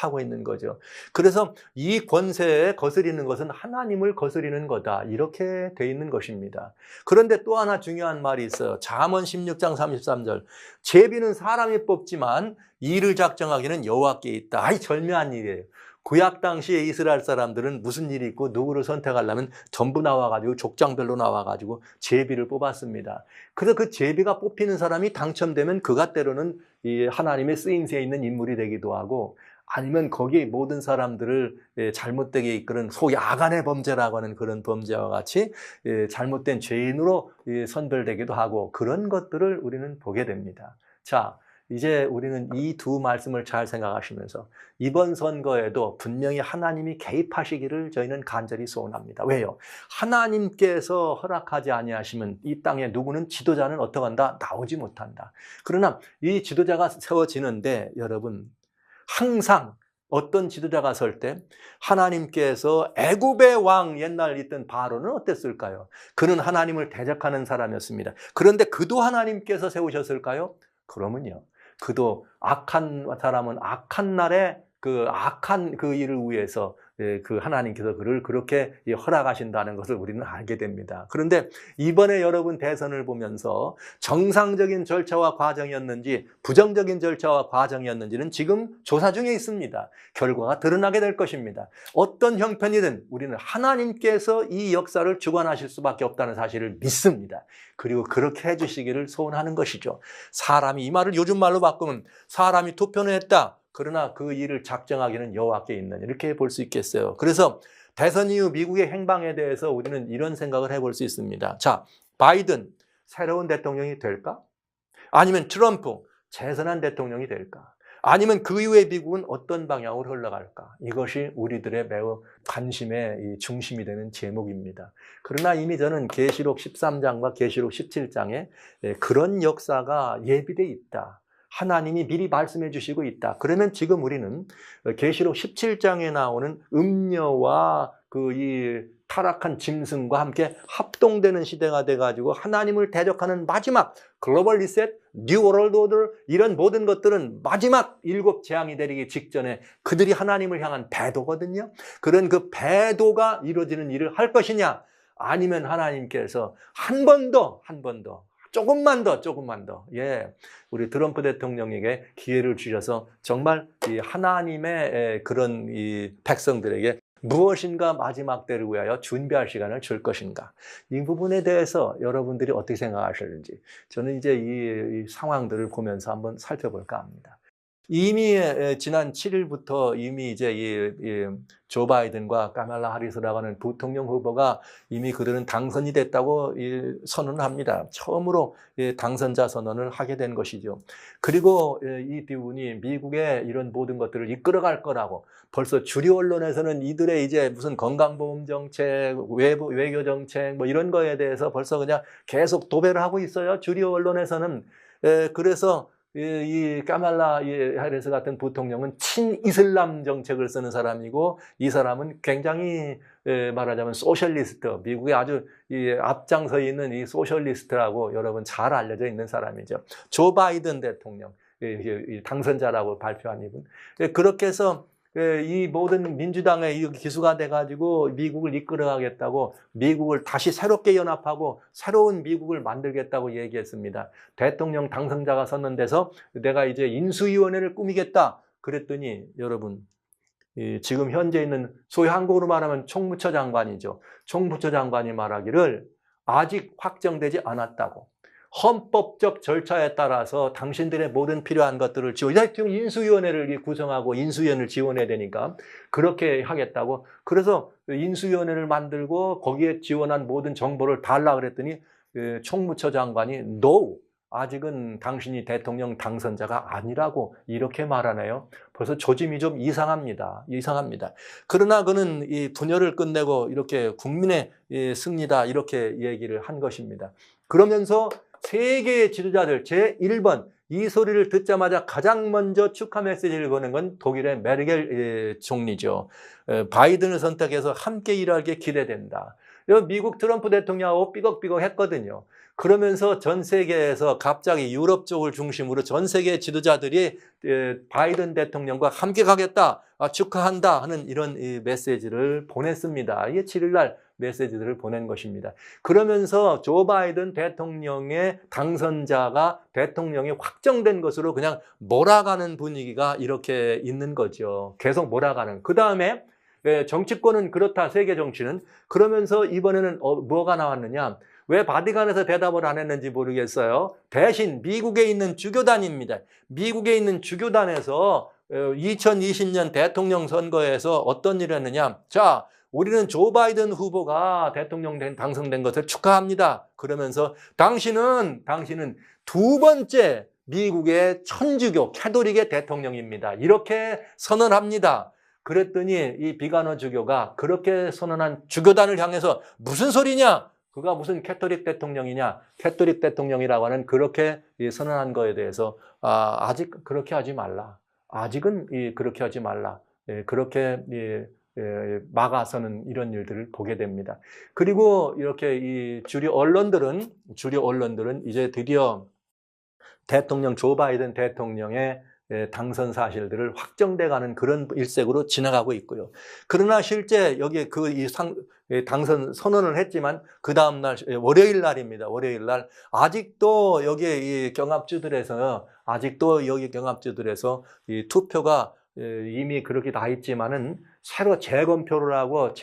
Speaker 1: 그래서 이 권세에 거스리는 것은 하나님을 거스리는 거다. 이렇게 돼 있는 것입니다. 그런데 또 하나 중요한 말이 있어요. 잠언 16장 33절. 제비는 사람이 뽑지만 일을 작정하기는 여호와께 있다. 아이, 절묘한 일이에요. 구약 당시에 이스라엘 사람들은 무슨 일이 있고 누구를 선택하려면 전부 나와가지고 족장별로 나와가지고 제비를 뽑았습니다. 그래서 그 제비가 뽑히는 사람이 당첨되면 그가 때로는 이 하나님의 쓰임새에 있는 인물이 되기도 하고, 아니면 거기 모든 사람들을 잘못되게 이끄는 소위 아간의 범죄라고 하는 그런 범죄와 같이 잘못된 죄인으로 선별되기도 하고, 그런 것들을 우리는 보게 됩니다. 자, 이제 우리는 이 두 말씀을 잘 생각하시면서 이번 선거에도 분명히 하나님이 개입하시기를 저희는 간절히 소원합니다. 왜요? 하나님께서 허락하지 아니하시면 이 땅에 누구는, 지도자는 어떻게 한다? 나오지 못한다. 그러나 이 지도자가 세워지는데 여러분, 항상 어떤 지도자가 설 때 하나님께서 애굽의 왕 옛날 있던 바로는 어땠을까요? 그는 하나님을 대적하는 사람이었습니다. 그런데 그도 하나님께서 세우셨을까요? 그러면요. 그도 악한 사람은 악한 날에 그 악한 그 일을 위해서 그 하나님께서 그를 그렇게 허락하신다는 것을 우리는 알게 됩니다. 그런데 이번에 여러분 대선을 보면서 정상적인 절차와 과정이었는지 부정적인 절차와 과정이었는지는 지금 조사 중에 있습니다. 결과가 드러나게 될 것입니다. 어떤 형편이든 우리는 하나님께서 이 역사를 주관하실 수밖에 없다는 사실을 믿습니다. 그리고 그렇게 해주시기를 소원하는 것이죠. 사람이, 이 말을 요즘 말로 바꾸면 사람이 투표는 했다. 그러나 그 일을 작정하기는 여호와께 있느냐, 이렇게 볼 수 있겠어요. 그래서 대선 이후 미국의 행방에 대해서 우리는 이런 생각을 해볼 수 있습니다. 자, 바이든 새로운 대통령이 될까? 아니면 트럼프 재선한 대통령이 될까? 아니면 그 이후에 미국은 어떤 방향으로 흘러갈까? 이것이 우리들의 매우 관심의 중심이 되는 제목입니다. 그러나 이미 저는 계시록 13장과 계시록 17장에 그런 역사가 예비되어 있다. 하나님이 미리 말씀해 주시고 있다. 그러면 지금 우리는 계시록 17장에 나오는 음녀와 그 이 타락한 짐승과 함께 합동되는 시대가 돼가지고 하나님을 대적하는 마지막 글로벌 리셋, 뉴 월드 오더, 이런 모든 것들은 마지막 7 재앙이 내리기 직전에 그들이 하나님을 향한 배도거든요. 그런 그 배도가 이루어지는 일을 할 것이냐, 아니면 하나님께서 한 번 더 조금만 더. 예. 우리 트럼프 대통령에게 기회를 주셔서 정말 이 하나님의 그런 이 백성들에게 무엇인가 마지막 때를 위하여 준비할 시간을 줄 것인가. 이 부분에 대해서 여러분들이 어떻게 생각하실는지 저는 이제 이 상황들을 보면서 한번 살펴볼까 합니다. 이미 지난 7일부터 이미 이제 조 바이든과 카말라 하리스라고 하는 부통령 후보가 이미 그들은 당선이 됐다고 선언을 합니다. 처음으로 당선자 선언을 하게 된 것이죠. 그리고 이 부분이 미국의 이런 모든 것들을 이끌어갈 거라고 벌써 주류 언론에서는 이들의 이제 무슨 건강보험 정책, 외교 정책 뭐 이런 거에 대해서 벌써 그냥 계속 도배를 하고 있어요. 주류 언론에서는. 그래서 이 까말라 하리스 같은 부통령은 친이슬람 정책을 쓰는 사람이고, 이 사람은 굉장히 말하자면 소셜리스트, 미국에 아주 앞장서 있는 이 소셜리스트라고 여러분 잘 알려져 있는 사람이죠. 조 바이든 대통령, 당선자라고 발표한 이분. 그렇게 해서 이 모든 민주당의 기수가 돼가지고 미국을 이끌어가겠다고, 미국을 다시 새롭게 연합하고 새로운 미국을 만들겠다고 얘기했습니다. 대통령 당선자가 선언돼서 내가 이제 인수위원회를 꾸미겠다 그랬더니, 여러분 지금 현재 있는 소위 한국으로 말하면 총무처 장관이죠. 총무처 장관이 말하기를 아직 확정되지 않았다고, 헌법적 절차에 따라서 당신들의 모든 필요한 것들을 인수위원회를 구성하고 인수위원을 지원해야 되니까 그렇게 하겠다고. 그래서 인수위원회를 만들고 거기에 지원한 모든 정보를 달라 그랬더니 총무처 장관이 No, 아직은 당신이 대통령 당선자가 아니라고 이렇게 말하네요. 벌써 조짐이 좀 이상합니다. 그러나 그는 이 분열을 끝내고 이렇게 국민의 승리다 이렇게 얘기를 한 것입니다. 그러면서 세계의 지도자들 제1번 이 소리를 듣자마자 가장 먼저 축하 메시지를 보낸 건 독일의 메르켈 총리죠. 바이든을 선택해서 함께 일하기에 기대된다. 미국 트럼프 대통령하고 삐걱삐걱 했거든요. 그러면서 전 세계에서 갑자기 유럽 쪽을 중심으로 전 세계 지도자들이 바이든 대통령과 함께 가겠다, 축하한다 하는 이런 메시지를 보냈습니다. 이게 7일 날 메시지들을 보낸 것입니다. 그러면서 조 바이든 대통령의 당선자가 대통령이 확정된 것으로 그냥 몰아가는 분위기가 이렇게 있는 거죠. 계속 몰아가는. 그 다음에 정치권은 그렇다, 세계 정치는. 그러면서 이번에는 뭐가 나왔느냐. 왜 바티칸에서 대답을 안 했는지 모르겠어요. 대신 미국에 있는 주교단입니다. 미국에 있는 주교단에서 2020년 대통령 선거에서 어떤 일을 했느냐. 자, 우리는 조 바이든 후보가 대통령 당선된 것을 축하합니다. 그러면서 당신은 두 번째 미국의 천주교 캐톨릭의 대통령입니다. 이렇게 선언합니다. 그랬더니 이 비가너 주교가 그렇게 선언한 주교단을 향해서 무슨 소리냐? 그가 무슨 캐톨릭 대통령이냐? 캐톨릭 대통령이라고 하는 그렇게 선언한 거에 대해서 아직 그렇게 하지 말라. 아직은 그렇게 하지 말라. 그렇게 막아서는 이런 일들을 보게 됩니다. 그리고 이렇게 이 주류 언론들은 이제 드디어 대통령 조 바이든 대통령의 당선 사실들을 확정돼가는 그런 일색으로 지나가고 있고요. 그러나 실제 여기에 당선 선언을 했지만 그 다음 날 월요일 날입니다. 월요일 날 아직도 여기에 이 경합주들에서 이 투표가 이미 그렇게 나 있지만은 새로 재검표를 하고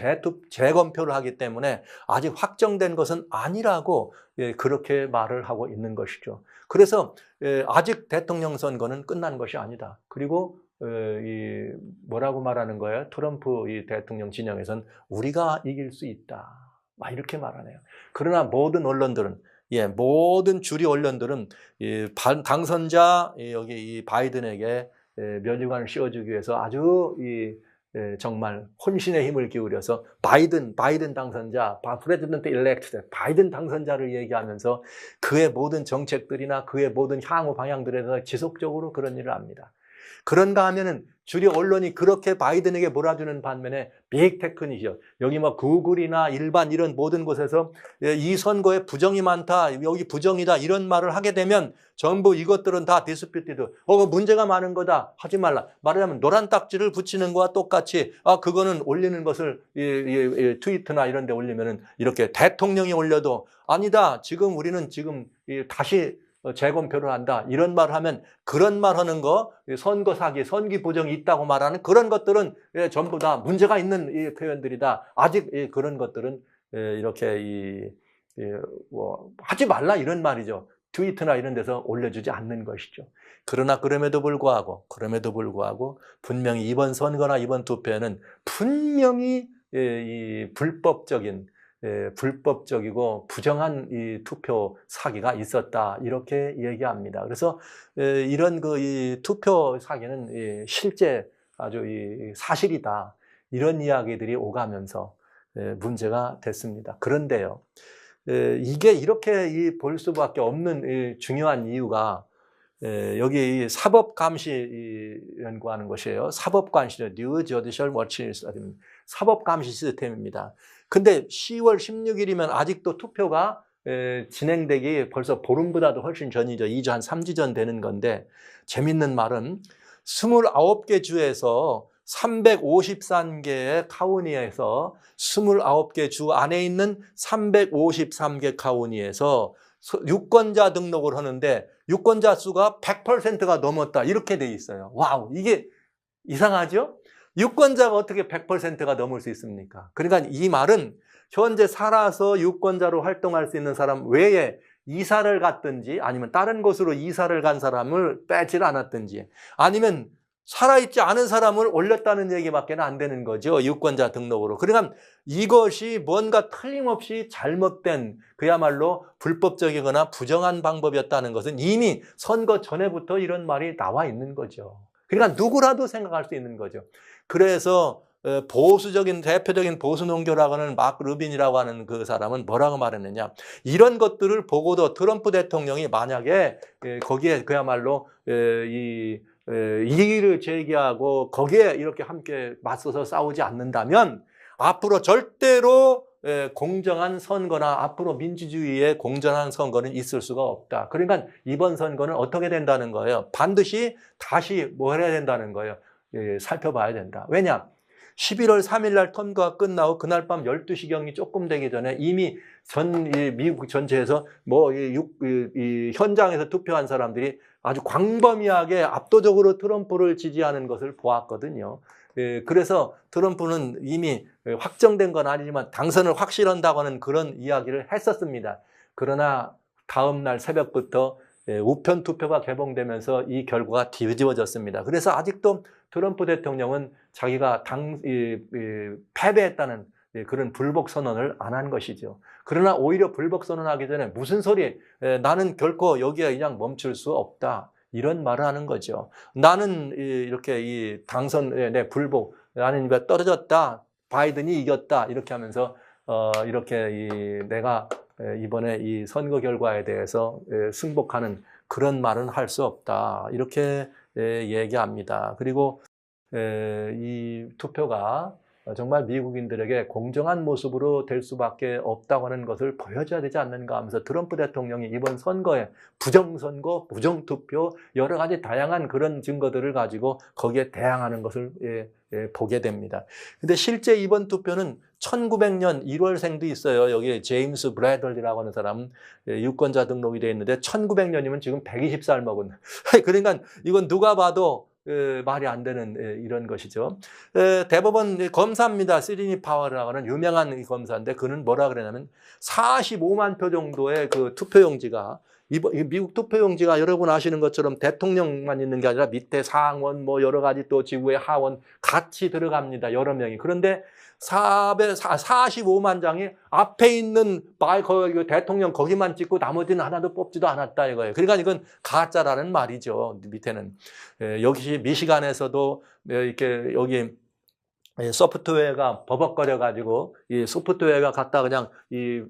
Speaker 1: 재검표를 하기 때문에 아직 확정된 것은 아니라고 그렇게 말을 하고 있는 것이죠. 그래서 아직 대통령 선거는 끝난 것이 아니다. 그리고 뭐라고 말하는 거예요? 트럼프 이 대통령 진영에서는 우리가 이길 수 있다. 막 이렇게 말하네요. 그러나 모든 언론들은 모든 주류 언론들은 당선자 여기 이 바이든에게 면류관을 씌워주기 위해서 아주 정말 혼신의 힘을 기울여서 바이든 당선자, 프레지던트 일렉트, 바이든 당선자를 얘기하면서 그의 모든 정책들이나 그의 모든 향후 방향들에 대해서 지속적으로 그런 일을 합니다. 그런가 하면은 주류 언론이 그렇게 바이든에게 몰아주는 반면에 빅테크니죠. 여기 뭐 구글이나 일반 이런 모든 곳에서 이 선거에 부정이 많다, 여기 부정이다 이런 말을 하게 되면 전부 이것들은 다 디스피티드. 문제가 많은 거다. 하지 말라. 말하자면 노란 딱지를 붙이는 거와 똑같이 그거는 올리는 것을 트위터나 이런 데 올리면은 이렇게 대통령이 올려도 아니다. 우리는 다시 재검표를 한다. 이런 말을 하면 그런 말 하는 거, 선거 사기, 선기 부정이 있다고 말하는 그런 것들은 전부 다 문제가 있는 이 표현들이다. 아직 그런 것들은 이렇게 하지 말라 이런 말이죠. 트위터나 이런 데서 올려주지 않는 것이죠. 그러나 그럼에도 불구하고 분명히 이번 선거나 이번 투표에는 분명히 이 불법적이고 부정한 이 투표 사기가 있었다 이렇게 얘기합니다. 그래서 이런 이 투표 사기는 실제 아주 사실이다 이런 이야기들이 오가면서 문제가 됐습니다. 그런데요, 이게 이렇게 볼 수밖에 없는 중요한 이유가 여기 이 사법감시 연구하는 것이에요. 사법감시, New Judicial Watch 사법감시 시스템입니다. 근데 10월 16일이면 아직도 투표가 진행되기 벌써 보름보다도 훨씬 전이죠. 2주, 한 3주 전 되는 건데 재밌는 말은 29개 주에서 353개의 카운티에서 29개 주 안에 있는 353개 카운티에서 유권자 등록을 하는데 유권자 수가 100%가 넘었다. 이렇게 돼 있어요. 와우, 이게 이상하죠? 유권자가 어떻게 100%가 넘을 수 있습니까? 그러니까 이 말은 현재 살아서 유권자로 활동할 수 있는 사람 외에 이사를 갔든지 아니면 다른 곳으로 이사를 간 사람을 빼질 않았든지 아니면 살아있지 않은 사람을 올렸다는 얘기밖에 안 되는 거죠. 유권자 등록으로. 그러니까 이것이 뭔가 틀림없이 잘못된 그야말로 불법적이거나 부정한 방법이었다는 것은 이미 선거 전에부터 이런 말이 나와 있는 거죠. 그러니까 누구라도 생각할 수 있는 거죠. 그래서 대표적인 보수 농교라고 하는 마크 루빈이라고 하는 그 사람은 뭐라고 말했느냐. 이런 것들을 보고도 트럼프 대통령이 만약에 거기에 그야말로 이의를 제기하고 거기에 이렇게 함께 맞서서 싸우지 않는다면 앞으로 절대로 공정한 선거나 앞으로 민주주의의 공정한 선거는 있을 수가 없다. 그러니까 이번 선거는 어떻게 된다는 거예요? 반드시 다시 뭐 해야 된다는 거예요? 살펴봐야 된다. 왜냐? 11월 3일 날 선거가 끝나고 그날 밤 12시경이 조금 되기 전에 이미 미국 전체에서 현장에서 투표한 사람들이 아주 광범위하게 압도적으로 트럼프를 지지하는 것을 보았거든요. 그래서 트럼프는 이미 확정된 건 아니지만 당선을 확실한다고 하는 그런 이야기를 했었습니다. 그러나 다음 날 새벽부터 우편 투표가 개봉되면서 이 결과가 뒤집어졌습니다. 그래서 아직도 트럼프 대통령은 자기가 패배했다는 그런 불복 선언을 안 한 것이죠. 그러나 오히려 불복 선언하기 전에 무슨 소리, 나는 결코 여기에 그냥 멈출 수 없다. 이런 말을 하는 거죠. 나는 이렇게 내 불복, 나는 떨어졌다. 바이든이 이겼다. 이렇게 하면서 이렇게 내가 이번에 이 선거 결과에 대해서 승복하는 그런 말은 할 수 없다. 이렇게 얘기합니다. 그리고 이 투표가 정말 미국인들에게 공정한 모습으로 될 수밖에 없다고 하는 것을 보여줘야 되지 않는가 하면서 트럼프 대통령이 이번 선거에 부정선거, 부정투표 여러 가지 다양한 그런 증거들을 가지고 거기에 대항하는 것을 보게 됩니다. 근데 실제 이번 투표는 1900년 1월생도 있어요. 여기 제임스 브래들리라고 하는 사람은 유권자 등록이 되어 있는데 1900년이면 지금 120살 먹은. 그러니까 이건 누가 봐도 말이 안 되는 이런 것이죠. 대법원 검사입니다. 시드니 파워라고 하는 유명한 검사인데 그는 뭐라 그러냐면 45만 표 정도의 그 투표용지가 미국 투표용지가 여러분 아시는 것처럼 대통령만 있는 게 아니라 밑에 상원 뭐 여러 가지 또 지구의 하원 같이 들어갑니다. 여러 명이. 그런데 45만 장이 앞에 있는 대통령 거기만 찍고 나머지는 하나도 뽑지도 않았다 이거예요. 그러니까 이건 가짜라는 말이죠. 밑에는. 여기 미시간에서도 이렇게 여기 소프트웨어가 버벅거려 가지고 이 소프트웨어가 갖다 그냥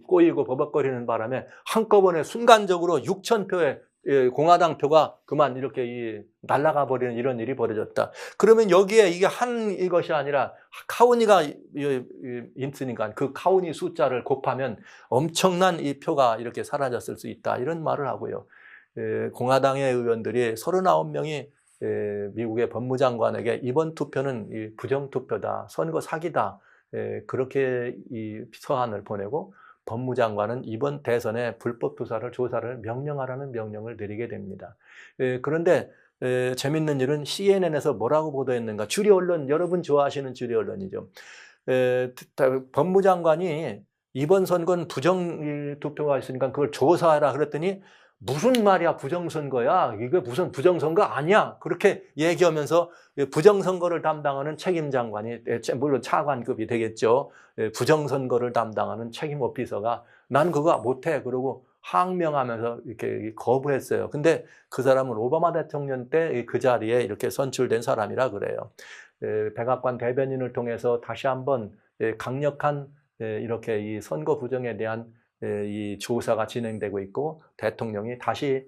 Speaker 1: 꼬이고 버벅거리는 바람에 한꺼번에 순간적으로 6,000표의 공화당 표가 그만 이렇게 날아가 버리는 이런 일이 벌어졌다. 그러면 여기에 이게 이것이 아니라 카운티가 있으니까 그 카운티 숫자를 곱하면 엄청난 이 표가 이렇게 사라졌을 수 있다. 이런 말을 하고요. 공화당의 의원들이 39명이 미국의 법무장관에게 이번 투표는 부정투표다, 선거 사기다, 그렇게 이 서한을 보내고 법무장관은 이번 대선의 불법 조사를 명령하라는 명령을 내리게 됩니다. 그런데 재밌는 일은 CNN에서 뭐라고 보도했는가? 주리 언론, 여러분 좋아하시는 주리 언론이죠. 법무장관이 이번 선거는 부정투표가 있으니까 그걸 조사하라 그랬더니 무슨 말이야 부정선거야 이게 무슨 부정선거 아니야 그렇게 얘기하면서 부정선거를 담당하는 책임장관이 물론 차관급이 되겠죠. 부정선거를 담당하는 책임 오피서가 난 그거 못해 그러고 항명하면서 이렇게 거부했어요. 근데 그 사람은 오바마 대통령 때 그 자리에 이렇게 선출된 사람이라 그래요. 백악관 대변인을 통해서 다시 한번 강력한 이렇게 이 선거 부정에 대한 이 조사가 진행되고 있고 대통령이 다시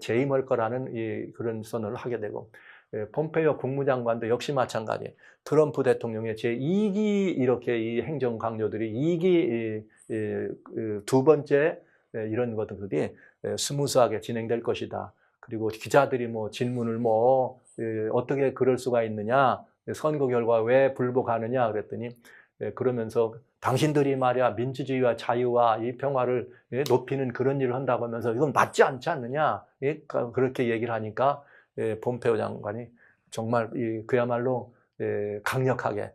Speaker 1: 재임할 거라는 그런 선언을 하게 되고 폼페이오 국무장관도 역시 마찬가지 트럼프 대통령의 제2기 이렇게 이 행정 강요들이 2기 두 번째 이런 것들이 스무스하게 진행될 것이다. 그리고 기자들이 뭐 질문을 어떻게 그럴 수가 있느냐 선거 결과 왜 불복하느냐 그랬더니 그러면서 당신들이 말이야 민주주의와 자유와 이 평화를 높이는 그런 일을 한다고 하면서 이건 맞지 않지 않느냐 그렇게 얘기를 하니까 폼페이오 장관이 정말 그야말로 강력하게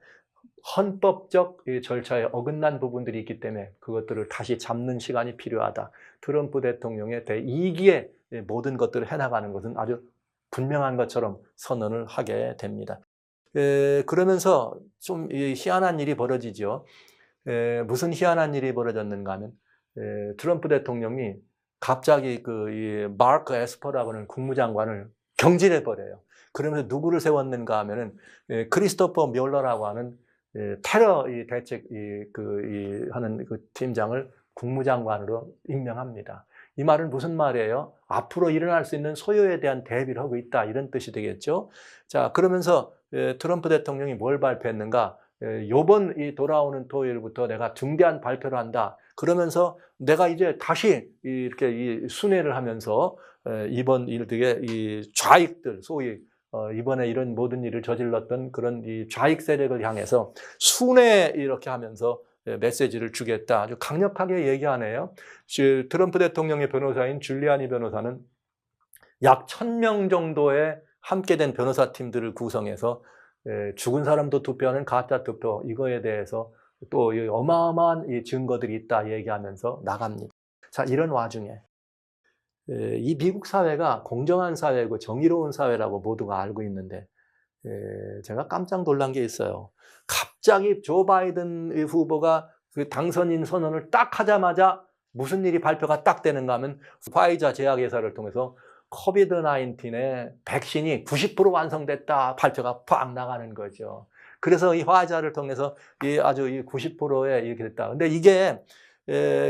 Speaker 1: 헌법적 절차에 어긋난 부분들이 있기 때문에 그것들을 다시 잡는 시간이 필요하다. 트럼프 대통령의 제2기에 모든 것들을 해나가는 것은 아주 분명한 것처럼 선언을 하게 됩니다. 그러면서 좀 희한한 일이 벌어지죠. 무슨 희한한 일이 벌어졌는가 하면 트럼프 대통령이 갑자기 마크 에스퍼라고 하는 국무장관을 경질해 버려요. 그러면서 누구를 세웠는가 하면은 크리스토퍼 밀러라고 하는 테러 대책 하는 그 팀장을 국무장관으로 임명합니다. 이 말은 무슨 말이에요? 앞으로 일어날 수 있는 소요에 대한 대비를 하고 있다 이런 뜻이 되겠죠. 자 그러면서 트럼프 대통령이 뭘 발표했는가? 요번 돌아오는 토요일부터 내가 중대한 발표를 한다. 그러면서 내가 이제 다시 이렇게 순회를 하면서 이번 일들의 이 좌익들 소위 이번에 이런 모든 일을 저질렀던 그런 이 좌익 세력을 향해서 순회 이렇게 하면서 메시지를 주겠다. 아주 강력하게 얘기하네요. 트럼프 대통령의 변호사인 줄리아니 변호사는 약 1,000명 정도의 함께 된 변호사 팀들을 구성해서 죽은 사람도 투표하는 가짜 투표 이거에 대해서 또 어마어마한 이 증거들이 있다 얘기하면서 나갑니다. 자, 이런 와중에 이 미국 사회가 공정한 사회고 정의로운 사회라고 모두가 알고 있는데 제가 깜짝 놀란 게 있어요. 갑자기 조 바이든 후보가 그 당선인 선언을 딱 하자마자 무슨 일이 발표가 딱 되는가 하면 화이자 제약회사를 통해서 코비드-19의 백신이 90% 완성됐다 발표가 팍 나가는 거죠. 그래서 이 화이자를 통해서 아주 90%에 이렇게 됐다. 근데 이게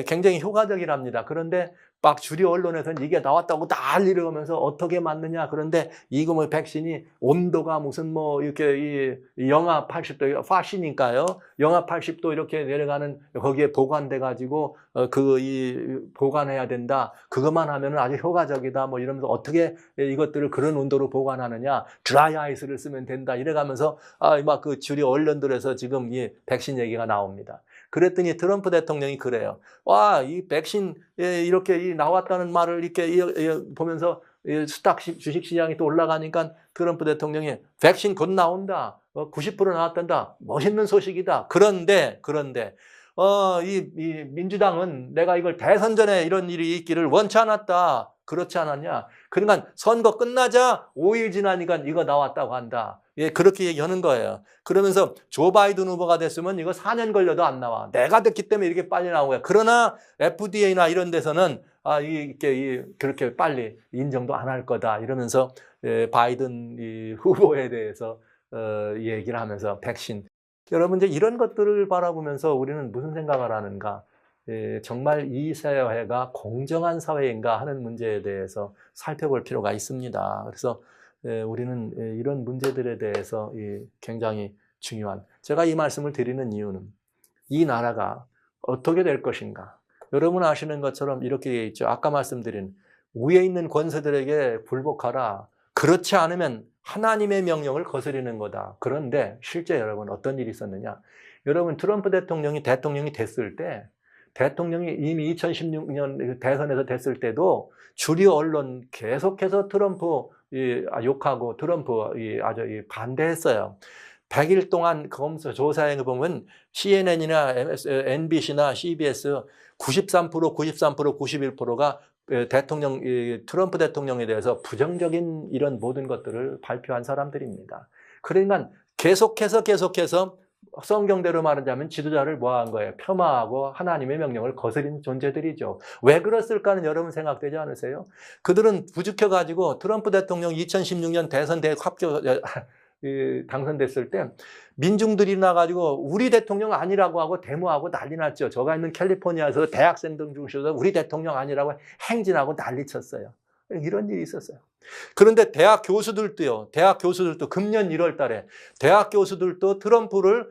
Speaker 1: 굉장히 효과적이랍니다. 그런데 막 주류 언론에서는 이게 나왔다고 난리를 하면서 어떻게 맞느냐. 그런데 이거 뭐 백신이 온도가 무슨 뭐 이렇게 이 영하 80도 파시니까요. 영하 80도 이렇게 내려가는 거기에 보관돼 가지고 보관해야 된다. 그것만 하면은 아주 효과적이다. 뭐 이러면서 어떻게 이것들을 그런 온도로 보관하느냐. 드라이 아이스를 쓰면 된다. 이래가면서 막 그 주류 언론들에서 지금 이 백신 얘기가 나옵니다. 그랬더니 트럼프 대통령이 그래요. 와, 이 백신 이렇게 나왔다는 말을 이렇게 보면서 스탁 주식시장이 또 올라가니까 트럼프 대통령이 백신 곧 나온다. 90% 나왔단다. 멋있는 소식이다. 그런데 이 민주당은 내가 이걸 대선 전에 이런 일이 있기를 원치 않았다. 그렇지 않았냐? 그러니까 선거 끝나자 5일 지나니까 이거 나왔다고 한다. 예, 그렇게 얘기하는 거예요. 그러면서 조 바이든 후보가 됐으면 이거 4년 걸려도 안 나와. 내가 됐기 때문에 이렇게 빨리 나온 거야. 그러나 FDA나 이런 데서는 그렇게 빨리 인정도 안 할 거다. 이러면서 바이든 이 후보에 대해서 얘기를 하면서 백신. 여러분 이제 이런 것들을 바라보면서 우리는 무슨 생각을 하는가? 정말 이 사회가 공정한 사회인가 하는 문제에 대해서 살펴볼 필요가 있습니다. 그래서 우리는 이런 문제들에 대해서 굉장히 중요한, 제가 이 말씀을 드리는 이유는 이 나라가 어떻게 될 것인가. 여러분 아시는 것처럼 이렇게 있죠. 아까 말씀드린 위에 있는 권세들에게 굴복하라. 그렇지 않으면 하나님의 명령을 거스르는 거다. 그런데 실제 여러분 어떤 일이 있었느냐. 여러분 트럼프 대통령이 됐을 때, 대통령이 이미 2016년 대선에서 됐을 때도 주류 언론 계속해서 트럼프 욕하고 트럼프 아주 반대했어요. 100일 동안 검사 조사에 보면 CNN이나 NBC나 CBS 93%, 91%가 트럼프 대통령에 대해서 부정적인 이런 모든 것들을 발표한 사람들입니다. 그러니까 계속해서 성경대로 말하자면 지도자를 뭐한 거예요? 폄하하고 하나님의 명령을 거스린 존재들이죠. 왜 그랬을까는 여러분 생각되지 않으세요? 그들은 부죽혀가지고 트럼프 대통령 2016년 대선 당선됐을 때 민중들이 나가지고 우리 대통령 아니라고 하고 데모하고 난리 났죠. 저가 있는 캘리포니아에서 대학생들 중에서 우리 대통령 아니라고 행진하고 난리 쳤어요. 이런 일이 있었어요. 그런데 대학 교수들도 금년 1월 달에 대학 교수들도 트럼프를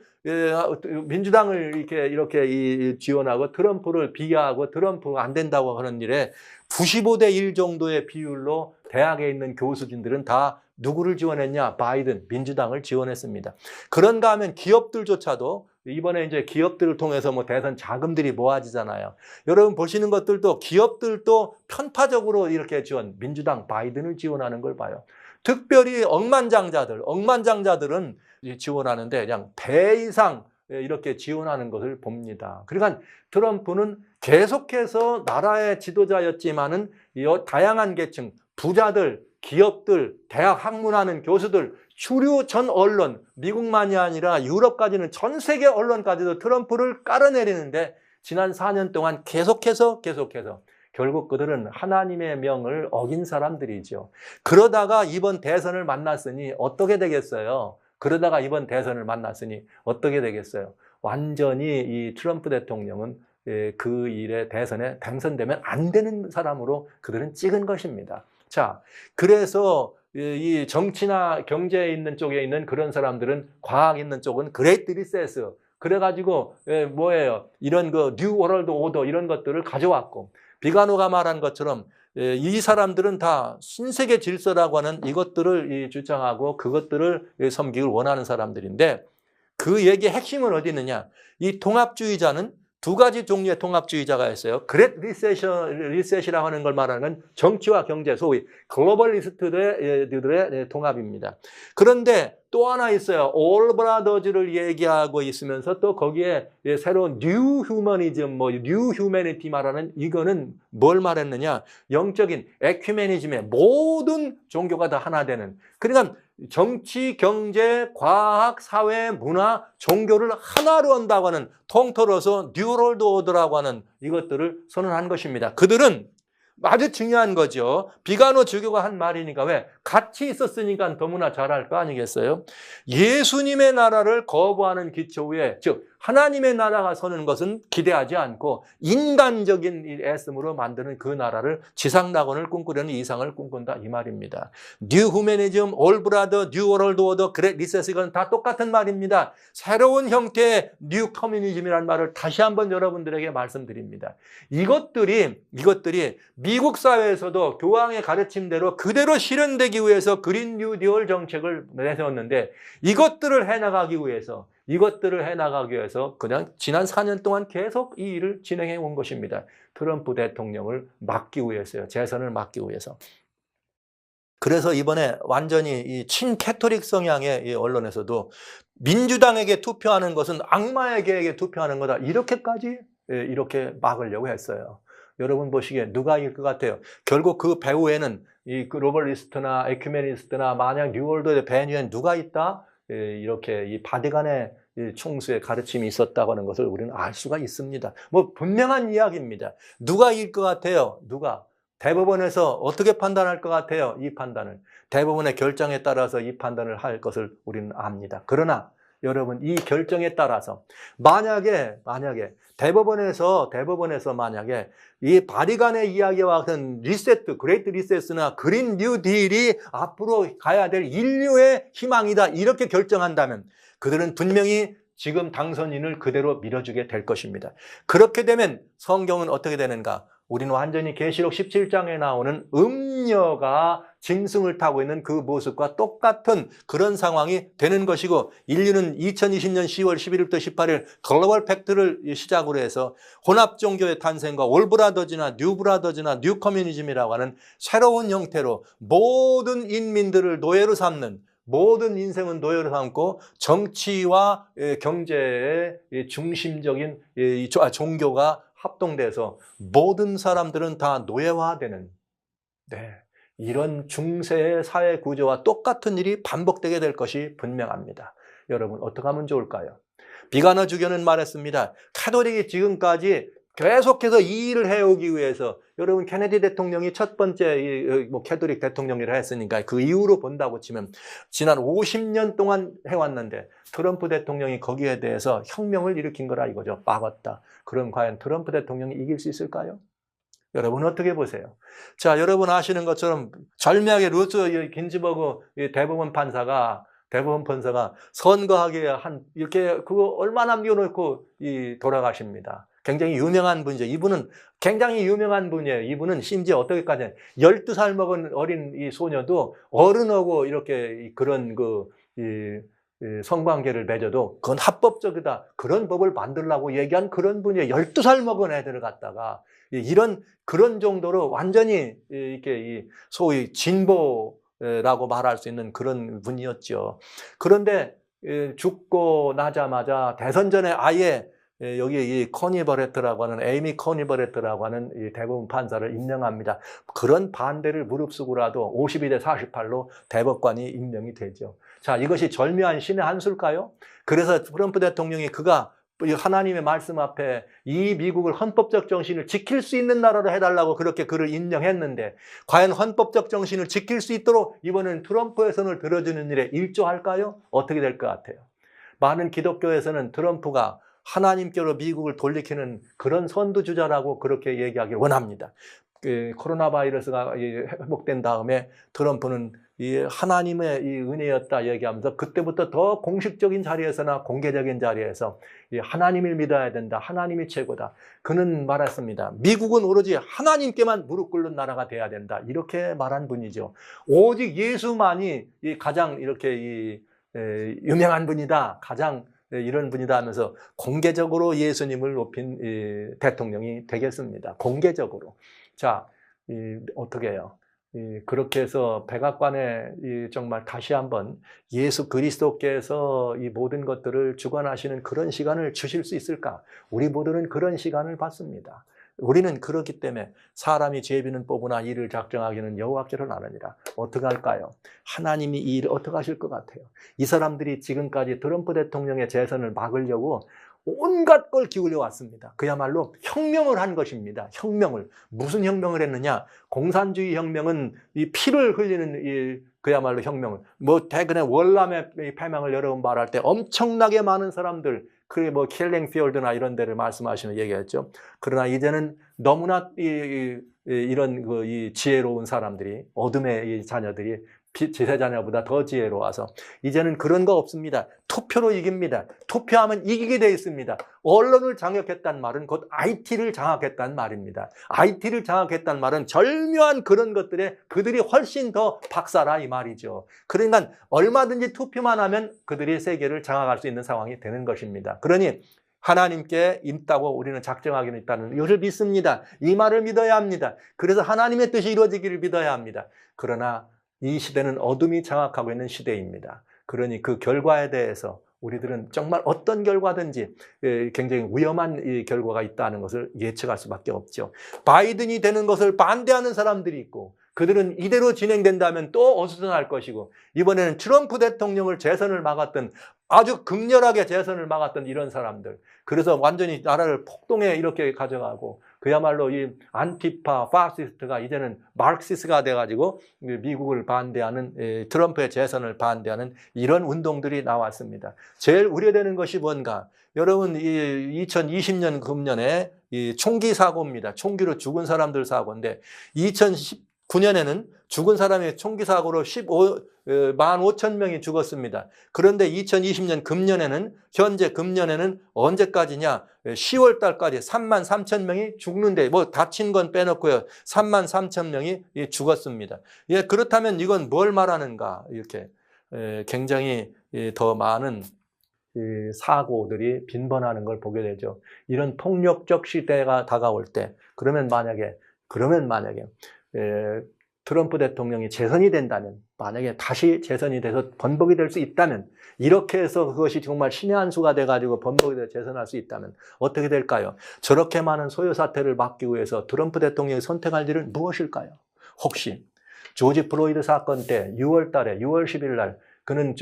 Speaker 1: 민주당을 이렇게 지원하고 트럼프를 비하하고 트럼프가 안 된다고 하는 일에 95대 1 정도의 비율로 대학에 있는 교수진들은 다 누구를 지원했냐? 바이든, 민주당을 지원했습니다. 그런가 하면 기업들조차도 이번에 이제 기업들을 통해서 뭐 대선 자금들이 모아지잖아요. 여러분 보시는 것들도 기업들도 편파적으로 이렇게 민주당, 바이든을 지원하는 걸 봐요. 특별히 억만장자들은 지원하는데 그냥 배 이상 이렇게 지원하는 것을 봅니다. 그러니까 트럼프는 계속해서 나라의 지도자였지만은 다양한 계층, 부자들, 기업들, 대학 학문하는 교수들, 주류 전 언론, 미국만이 아니라 유럽까지는 전 세계 언론까지도 트럼프를 깔아내리는데 지난 4년 동안 계속해서 결국 그들은 하나님의 명을 어긴 사람들이죠. 그러다가 이번 대선을 만났으니 어떻게 되겠어요? 완전히 이 트럼프 대통령은 그 일에 대선에 당선되면 안 되는 사람으로 그들은 찍은 것입니다. 자, 그래서 이 정치나 경제에 있는 쪽에 있는 그런 사람들은 과학 있는 쪽은 그레이트 리세스 그래가지고 뭐예요? 이런 뉴 월드 오더 이런 것들을 가져왔고 비가노가 말한 것처럼 이 사람들은 다 신세계 질서라고 하는 이것들을 주장하고 그것들을 섬기길 원하는 사람들인데 그 얘기의 핵심은 어디 있느냐? 이 통합주의자는 두 가지 종류의 통합주의자가 있어요. 그레이트 리셋이라고 하는 걸 말하는 건 정치와 경제, 소위 글로벌리스트들의 통합입니다. 그런데 또 하나 있어요. 올 브라더즈를 얘기하고 있으면서 또 거기에 새로운 뉴 휴머니즘, 뉴 휴머니티 말하는 이거는 뭘 말했느냐? 영적인 에큐메니즘의 모든 종교가 다 하나 되는. 그러니까 정치, 경제, 과학, 사회, 문화, 종교를 하나로 한다고 하는 통틀어서 뉴 월드 오더라고 하는 이것들을 선언한 것입니다. 그들은 아주 중요한 거죠. 비가노 주교가 한 말이니까 왜? 같이 있었으니까 너무나 잘할 거 아니겠어요? 예수님의 나라를 거부하는 기초 위에, 즉 하나님의 나라가 서는 것은 기대하지 않고 인간적인 이 애씀으로 만드는 그 나라를 지상낙원을 꿈꾸려는 이상을 꿈꾼다 이 말입니다. 뉴 후메니즘, 올 브라더, 뉴 월드 오더, 그레이트 리셋 이건 다 똑같은 말입니다. 새로운 형태의 뉴 커뮤니즘이라는 말을 다시 한번 여러분들에게 말씀드립니다. 이것들이 미국 사회에서도 교황의 가르침대로 그대로 실현되기 위해서 그린 뉴 딜 정책을 내세웠는데 이것들을 해나가기 위해서 그냥 지난 4년 동안 계속 이 일을 진행해 온 것입니다. 트럼프 대통령을 막기 위해서요. 재선을 막기 위해서. 그래서 이번에 완전히 이 친캐토릭 성향의 이 언론에서도 민주당에게 투표하는 것은 악마에게 투표하는 거다. 이렇게까지 이렇게 막으려고 했어요. 여러분 보시기에 누가 이길 것 같아요? 결국 그 배후에는 이 글로벌리스트나 에큐메니스트나 만약 뉴월드의 배후에는 누가 있다? 이렇게 이 바티칸의 총수의 가르침이 있었다고 하는 것을 우리는 알 수가 있습니다. 뭐 분명한 이야기입니다. 누가 이길 것 같아요? 누가? 대법원에서 어떻게 판단할 것 같아요? 이 판단을. 대법원의 결정에 따라서 이 판단을 할 것을 우리는 압니다. 그러나 여러분 이 결정에 따라서 만약에 대법원에서 만약에 이 바티칸의 이야기와 같은 리세트, 그레이트 리셋이나 그린 뉴 딜이 앞으로 가야 될 인류의 희망이다 이렇게 결정한다면 그들은 분명히 지금 당선인을 그대로 밀어주게 될 것입니다. 그렇게 되면 성경은 어떻게 되는가? 우리는 완전히 계시록 17장에 나오는 음녀가 짐승을 타고 있는 그 모습과 똑같은 그런 상황이 되는 것이고 인류는 2020년 10월 11일부터 18일 글로벌 팩트를 시작으로 해서 혼합종교의 탄생과 올브라더즈나 뉴브라더즈나 뉴커뮤니즘이라고 하는 새로운 형태로 모든 인민들을 노예로 삼는 모든 인생은 노예로 삼고 정치와 경제의 중심적인 종교가 합동돼서 모든 사람들은 다 노예화되는 이런 중세의 사회 구조와 똑같은 일이 반복되게 될 것이 분명합니다. 여러분 어떻게 하면 좋을까요? 비가너 주교는 말했습니다. 카톨릭이 지금까지 계속해서 이 일을 해오기 위해서 여러분 케네디 대통령이 첫 번째 캐톨릭 대통령이라 했으니까 그 이후로 본다고 치면 지난 50년 동안 해왔는데 트럼프 대통령이 거기에 대해서 혁명을 일으킨 거라 이거죠. 막았다. 그럼 과연 트럼프 대통령이 이길 수 있을까요? 여러분 어떻게 보세요? 자, 여러분 아시는 것처럼 절묘하게 루스 긴즈버그 대법원 판사가 선거하기에 이렇게 그거 얼마 남겨놓고 돌아가십니다. 굉장히 유명한 분이죠. 이분은 굉장히 유명한 분이에요. 이분은 심지어 어떻게까지 12살 먹은 어린 이 소녀도 어른하고 이렇게 그런 성관계를 맺어도 그건 합법적이다. 그런 법을 만들라고 얘기한 그런 분이에요. 12살 먹은 애들을 갖다가 그런 정도로 완전히 이렇게 소위 진보라고 말할 수 있는 그런 분이었죠. 그런데 죽고 나자마자 대선 전에 아예 여기 이 코니 버레트라고 하는 에이미 코니 버레트라고 하는 이 대법원 판사를 임명합니다. 그런 반대를 무릅쓰고라도 52대 48로 대법관이 임명이 되죠. 자, 이것이 절묘한 신의 한 수일까요? 그래서 트럼프 대통령이 그가 하나님의 말씀 앞에 이 미국을 헌법적 정신을 지킬 수 있는 나라로 해달라고 그렇게 그를 임명했는데 과연 헌법적 정신을 지킬 수 있도록 이번엔 트럼프의 손을 들어주는 일에 일조할까요? 어떻게 될 것 같아요? 많은 기독교에서는 트럼프가 하나님께로 미국을 돌리키는 그런 선두주자라고 그렇게 얘기하기 원합니다. 코로나 바이러스가 회복된 다음에 트럼프는 하나님의 은혜였다 얘기하면서 그때부터 더 공식적인 자리에서나 공개적인 자리에서 하나님을 믿어야 된다. 하나님이 최고다. 그는 말했습니다. 미국은 오로지 하나님께만 무릎 꿇는 나라가 돼야 된다. 이렇게 말한 분이죠. 오직 예수만이 가장 이렇게 유명한 분이다. 가장 이런 분이다 하면서 공개적으로 예수님을 높인 대통령이 되겠습니다. 공개적으로. 자, 어떻게 해요? 그렇게 해서 백악관에 정말 다시 한번 예수 그리스도께서 이 모든 것들을 주관하시는 그런 시간을 주실 수 있을까? 우리 모두는 그런 시간을 받습니다. 우리는 그렇기 때문에 사람이 제비는 뽑으나 이를 작정하기는 여호와께로 나느니라. 어떻게 할까요? 하나님이 이 일을 어떻게 하실 것 같아요? 이 사람들이 지금까지 트럼프 대통령의 재선을 막으려고 온갖 걸 기울여 왔습니다. 그야말로 혁명을 한 것입니다. 혁명을. 무슨 혁명을 했느냐? 공산주의 혁명은 이 피를 흘리는 그야말로 혁명을. 최근에 월남의 패망을 여러 번 말할 때 엄청나게 많은 사람들 그게 뭐 킬링 필드나 이런 데를 말씀하시는 얘기했죠. 그러나 이제는 너무나 이런 이 지혜로운 사람들이, 어둠의 이 자녀들이 제사자녀보다 더 지혜로워서 이제는 그런 거 없습니다. 투표로 이깁니다. 투표하면 이기게 돼 있습니다. 언론을 장악했단 말은 곧 IT를 장악했단 말입니다. IT를 장악했단 말은 절묘한 그런 것들에 그들이 훨씬 더 박사라 이 말이죠. 그러니까 얼마든지 투표만 하면 그들이 세계를 장악할 수 있는 상황이 되는 것입니다. 그러니 하나님께 있다고 우리는 작정하기는 있다는 이것을 믿습니다. 이 말을 믿어야 합니다. 그래서 하나님의 뜻이 이루어지기를 믿어야 합니다. 그러나 이 시대는 어둠이 장악하고 있는 시대입니다. 그러니 그 결과에 대해서 우리들은 정말 어떤 결과든지 굉장히 위험한 이 결과가 있다는 것을 예측할 수밖에 없죠. 바이든이 되는 것을 반대하는 사람들이 있고 그들은 이대로 진행된다면 또 어수선할 것이고 이번에는 트럼프 대통령을 재선을 막았던 아주 극렬하게 재선을 막았던 이런 사람들 그래서 완전히 나라를 폭동에 이렇게 가져가고 그야말로 이 안티파, 파시스트가 이제는 마르크시스트가 돼가지고 미국을 반대하는 트럼프의 재선을 반대하는 이런 운동들이 나왔습니다. 제일 우려되는 것이 뭔가? 여러분, 이 2020년 금년에 이 총기 사고입니다. 총기로 죽은 사람들 사고인데 2019년에는 죽은 사람의 총기 사고로 15,000명이 죽었습니다. 그런데 2020년 금년에는 현재 금년에는 언제까지냐? 10월 달까지 33,000명이 죽는데 뭐 다친 건 빼놓고요. 33,000명이 죽었습니다. 예, 그렇다면 이건 뭘 말하는가? 이렇게 굉장히 더 많은 사고들이 빈번하는 걸 보게 되죠. 이런 폭력적 시대가 다가올 때 그러면 만약에 트럼프 대통령이 재선이 된다면 만약에 다시 재선이 돼서 번복이 될 수 있다면 이렇게 해서 그것이 정말 신의 한 수가 돼가지고 번복이 돼서 재선할 수 있다면 어떻게 될까요? 저렇게 많은 소요 사태를 막기 위해서 트럼프 대통령이 선택할 일은 무엇일까요? 혹시 조지 플로이드 사건 때 6월 10일 날 그는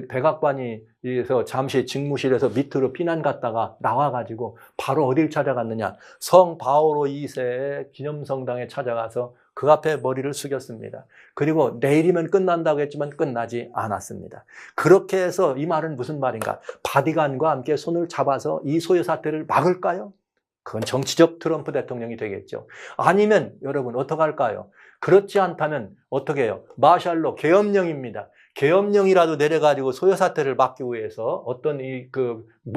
Speaker 1: 백악관에서 잠시 직무실에서 밑으로 피난 갔다가 나와가지고 바로 어딜 찾아갔느냐? 성 바오로 2세의 기념성당에 찾아가서 그 앞에 머리를 숙였습니다. 그리고 내일이면 끝난다고 했지만 끝나지 않았습니다. 그렇게 해서 이 말은 무슨 말인가? 바티칸과 함께 손을 잡아서 이 소요 사태를 막을까요? 그건 정치적 트럼프 대통령이 되겠죠. 아니면 여러분 어떡할까요? 그렇지 않다면 어떻게 해요? 마샬로 계엄령입니다. 계엄령이라도 내려가지고 소요 사태를 막기 위해서 어떤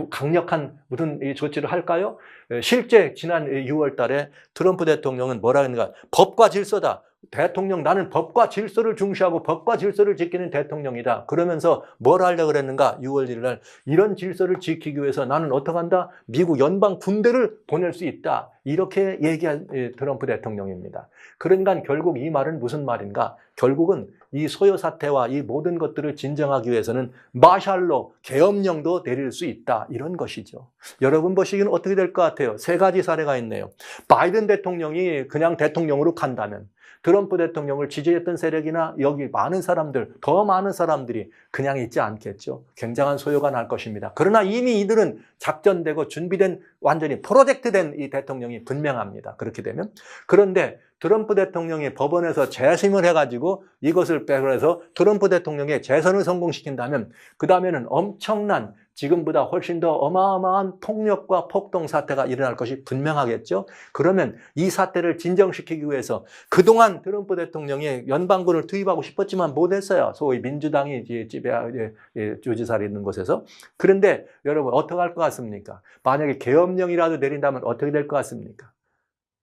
Speaker 1: 강력한 무슨 조치를 할까요? 실제 지난 6월 달에 트럼프 대통령은 뭐라 했는가? 법과 질서다. 대통령 나는 법과 질서를 중시하고 법과 질서를 지키는 대통령이다. 그러면서 뭘 하려고 그랬는가? 6월 1일 날 이런 질서를 지키기 위해서 나는 어떻게 한다? 미국 연방 군대를 보낼 수 있다. 이렇게 얘기한 트럼프 대통령입니다. 그러니까 결국 이 말은 무슨 말인가? 결국은 이 소요 사태와 이 모든 것들을 진정하기 위해서는 마샬로 계엄령도 내릴 수 있다. 이런 것이죠. 여러분 보시기는 어떻게 될 것 같아요? 세 가지 사례가 있네요. 바이든 대통령이 그냥 대통령으로 간다면 트럼프 대통령을 지지했던 세력이나 여기 많은 사람들, 더 많은 사람들이 그냥 있지 않겠죠. 굉장한 소요가 날 것입니다. 그러나 이미 이들은 작전되고 준비된 완전히 프로젝트된 이 대통령이 분명합니다. 그렇게 되면. 그런데 트럼프 대통령이 법원에서 재심을 해가지고 이것을 빼서 트럼프 대통령의 재선을 성공시킨다면 그 다음에는 엄청난 지금보다 훨씬 더 어마어마한 폭력과 폭동 사태가 일어날 것이 분명하겠죠. 그러면 이 사태를 진정시키기 위해서 그동안 트럼프 대통령이 연방군을 투입하고 싶었지만 못했어요. 소위 민주당이 주지사를 있는 곳에서. 그런데 여러분 어떻게 할 것 같습니까? 만약에 계엄령이라도 내린다면 어떻게 될 것 같습니까?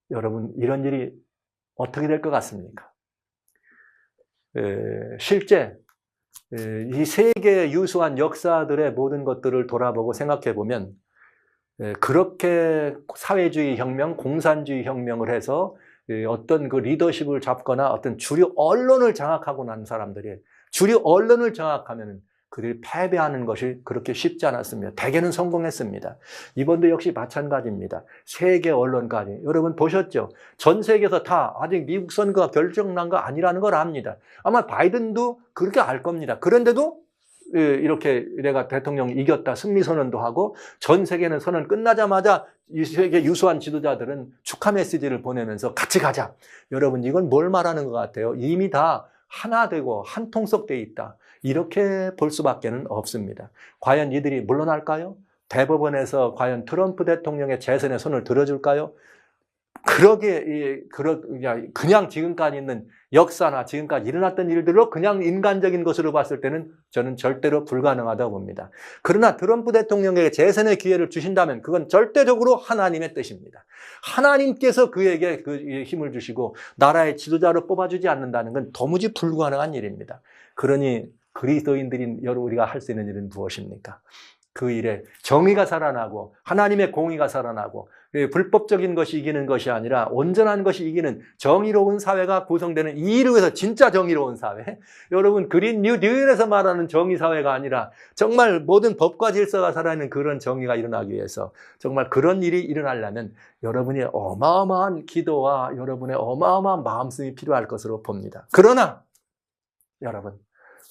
Speaker 1: 여러분 이런 일이 어떻게 될 것 같습니까? 실제 이 세계 유수한 역사들의 모든 것들을 돌아보고 생각해 보면 그렇게 사회주의 혁명, 공산주의 혁명을 해서 어떤 그 리더십을 잡거나 어떤 주류 언론을 장악하고 난 사람들이 주류 언론을 장악하면 그들이 패배하는 것이 그렇게 쉽지 않았습니다. 대개는 성공했습니다. 이번도 역시 마찬가지입니다. 세계 언론까지. 여러분 보셨죠? 전 세계에서 다 아직 미국 선거가 결정난 거 아니라는 걸 압니다. 아마 바이든도 그렇게 알 겁니다. 그런데도 이렇게 내가 대통령 이겼다 승리선언도 하고 전 세계는 선언 끝나자마자 이 세계 유수한 지도자들은 축하 메시지를 보내면서 같이 가자. 여러분 이건 뭘 말하는 것 같아요? 이미 다 하나 되고 한 통속돼 있다. 이렇게 볼 수밖에 없습니다. 과연 이들이 물러날까요? 대법원에서 과연 트럼프 대통령의 재선에 손을 들어줄까요? 그냥 지금까지 있는 역사나 지금까지 일어났던 일들로 그냥 인간적인 것으로 봤을 때는 저는 절대로 불가능하다고 봅니다. 그러나 트럼프 대통령에게 재선의 기회를 주신다면 그건 절대적으로 하나님의 뜻입니다. 하나님께서 그에게 그 힘을 주시고 나라의 지도자로 뽑아주지 않는다는 건 도무지 불가능한 일입니다. 그러니 그리스도인들인 우리가 할 수 있는 일은 무엇입니까? 그 일에 정의가 살아나고 하나님의 공의가 살아나고 불법적인 것이 이기는 것이 아니라 온전한 것이 이기는 정의로운 사회가 구성되는 이 일을 위해서 진짜 정의로운 사회, 여러분 그린 뉴 딜에서 말하는 정의 사회가 아니라 정말 모든 법과 질서가 살아있는 그런 정의가 일어나기 위해서 정말 그런 일이 일어나려면 여러분의 어마어마한 기도와 여러분의 어마어마한 마음씀이 필요할 것으로 봅니다. 그러나 여러분,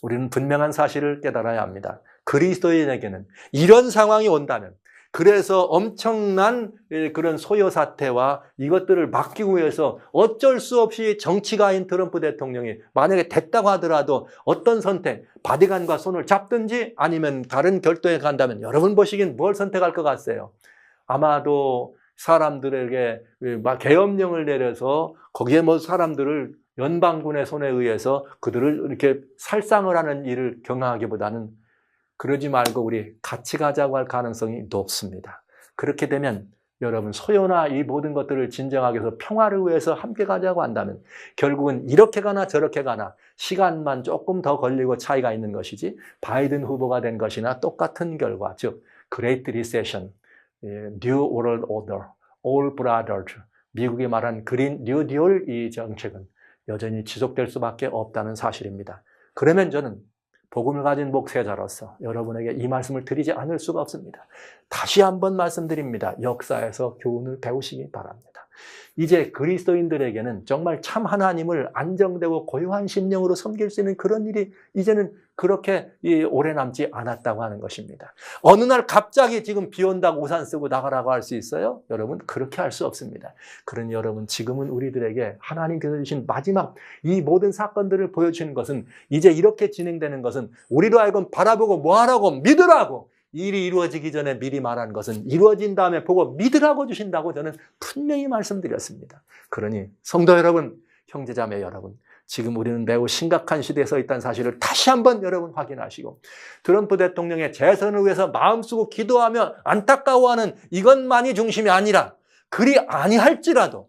Speaker 1: 우리는 분명한 사실을 깨달아야 합니다. 그리스도인에게는 이런 상황이 온다면, 그래서 엄청난 그런 소요 사태와 이것들을 막기 위해서 어쩔 수 없이 정치가인 트럼프 대통령이 만약에 됐다고 하더라도 어떤 선택, 바디간과 손을 잡든지 아니면 다른 결도에 간다면 여러분 보시기엔 뭘 선택할 것 같으세요? 아마도 사람들에게 계엄령을 내려서 거기에 사람들을 연방군의 손에 의해서 그들을 이렇게 살상을 하는 일을 경험하기보다는 그러지 말고 우리 같이 가자고 할 가능성이 높습니다. 그렇게 되면 여러분 소요나 이 모든 것들을 진정하기 위해서 평화를 위해서 함께 가자고 한다면 결국은 이렇게 가나 저렇게 가나 시간만 조금 더 걸리고 차이가 있는 것이지 바이든 후보가 된 것이나 똑같은 결과, 즉 Great Recession, New World Order, All Brothers, 미국이 말한 그린 뉴 딜 이 정책은 여전히 지속될 수밖에 없다는 사실입니다. 그러면 저는 복음을 가진 목회자로서 여러분에게 이 말씀을 드리지 않을 수가 없습니다. 다시 한번 말씀드립니다. 역사에서 교훈을 배우시기 바랍니다. 이제 그리스도인들에게는 정말 참 하나님을 안정되고 고요한 심령으로 섬길 수 있는 그런 일이 이제는 그렇게 오래 남지 않았다고 하는 것입니다. 어느 날 갑자기 지금 비 온다고 우산 쓰고 나가라고 할 수 있어요? 여러분, 그렇게 할 수 없습니다. 그러니 여러분, 지금은 우리들에게 하나님께서 주신 마지막 이 모든 사건들을 보여주는 것은 이제 이렇게 진행되는 것은 우리로 하여금 바라보고 뭐하라고 믿으라고, 일이 이루어지기 전에 미리 말한 것은 이루어진 다음에 보고 믿으라고 주신다고 저는 분명히 말씀드렸습니다. 그러니 성도 여러분, 형제자매 여러분, 지금 우리는 매우 심각한 시대에 서 있다는 사실을 다시 한번 여러분 확인하시고 트럼프 대통령의 재선을 위해서 마음 쓰고 기도하며 안타까워하는 이것만이 중심이 아니라 그리 아니할지라도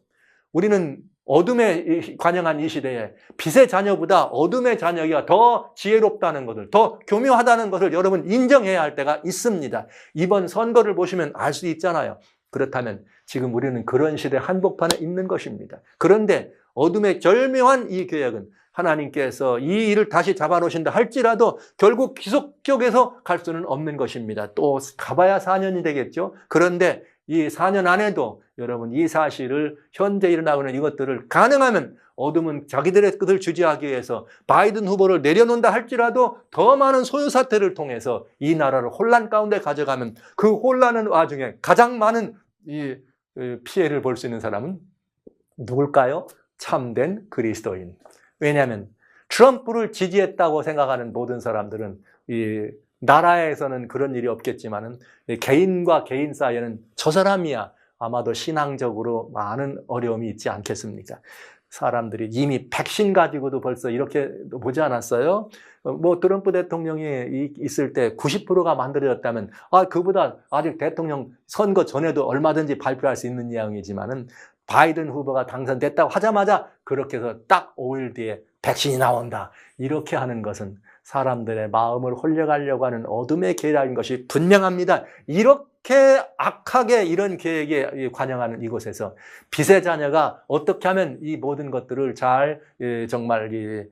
Speaker 1: 우리는 어둠에 관영한 이 시대에 빛의 자녀보다 어둠의 자녀가 더 지혜롭다는 것을, 더 교묘하다는 것을 여러분 인정해야 할 때가 있습니다. 이번 선거를 보시면 알 수 있잖아요. 그렇다면 지금 우리는 그런 시대 한복판에 있는 것입니다. 그런데 어둠의 절묘한 이 계획은 하나님께서 이 일을 다시 잡아놓으신다 할지라도 결국 기속격에서 갈 수는 없는 것입니다. 또 가봐야 4년이 되겠죠. 그런데 이 4년 안에도 여러분 이 사실을 현재 일어나고 있는 이것들을 가능하면 어둠은 자기들의 뜻을 주지하기 위해서 바이든 후보를 내려놓는다 할지라도 더 많은 소요 사태를 통해서 이 나라를 혼란 가운데 가져가면 그 혼란의 와중에 가장 많은 이 피해를 볼 수 있는 사람은 누굴까요? 참된 그리스도인. 왜냐하면 트럼프를 지지했다고 생각하는 모든 사람들은 이 나라에서는 그런 일이 없겠지만은 개인과 개인 사이에는 저 사람이야 아마도 신앙적으로 많은 어려움이 있지 않겠습니까? 사람들이 이미 백신 가지고도 벌써 이렇게 보지 않았어요? 트럼프 대통령이 있을 때 90%가 만들어졌다면 그보다 아직 대통령 선거 전에도 얼마든지 발표할 수 있는 내용이지만은 바이든 후보가 당선됐다고 하자마자 그렇게 해서 딱 5일 뒤에 백신이 나온다. 이렇게 하는 것은 사람들의 마음을 홀려가려고 하는 어둠의 계략인 것이 분명합니다. 이렇게 악하게 이런 계획에 관영하는 이곳에서 빛의 자녀가 어떻게 하면 이 모든 것들을 잘 정말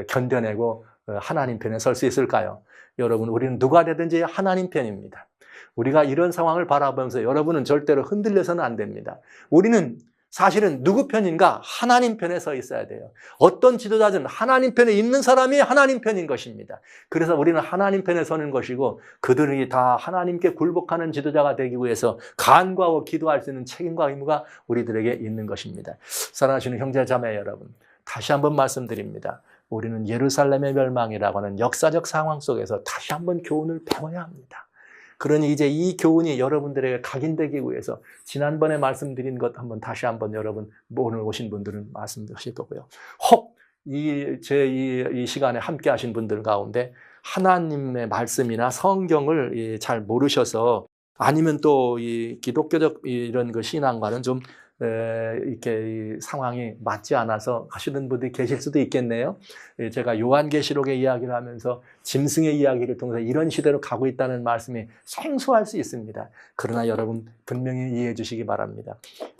Speaker 1: 견뎌내고 하나님 편에 설 수 있을까요? 여러분, 우리는 누가 되든지 하나님 편입니다. 우리가 이런 상황을 바라보면서 여러분은 절대로 흔들려서는 안 됩니다. 우리는 사실은 누구 편인가? 하나님 편에 서 있어야 돼요. 어떤 지도자든 하나님 편에 있는 사람이 하나님 편인 것입니다. 그래서 우리는 하나님 편에 서는 것이고 그들이 다 하나님께 굴복하는 지도자가 되기 위해서 간구하고 기도할 수 있는 책임과 의무가 우리들에게 있는 것입니다. 사랑하시는 형제 자매 여러분, 다시 한번 말씀드립니다. 우리는 예루살렘의 멸망이라고 하는 역사적 상황 속에서 다시 한번 교훈을 배워야 합니다. 그러니 이제 이 교훈이 여러분들에게 각인되기 위해서 지난번에 말씀드린 것 한번 다시 한번 여러분 오늘 오신 분들은 말씀드릴 거고요. 혹 이 시간에 함께 하신 분들 가운데 하나님의 말씀이나 성경을 잘 모르셔서 아니면 또 이 기독교적 이런 그 신앙과는 좀 이렇게 이 상황이 맞지 않아서 하시는 분들이 계실 수도 있겠네요. 제가 요한계시록의 이야기를 하면서 짐승의 이야기를 통해서 이런 시대로 가고 있다는 말씀이 생소할 수 있습니다. 그러나 여러분 분명히 이해해 주시기 바랍니다.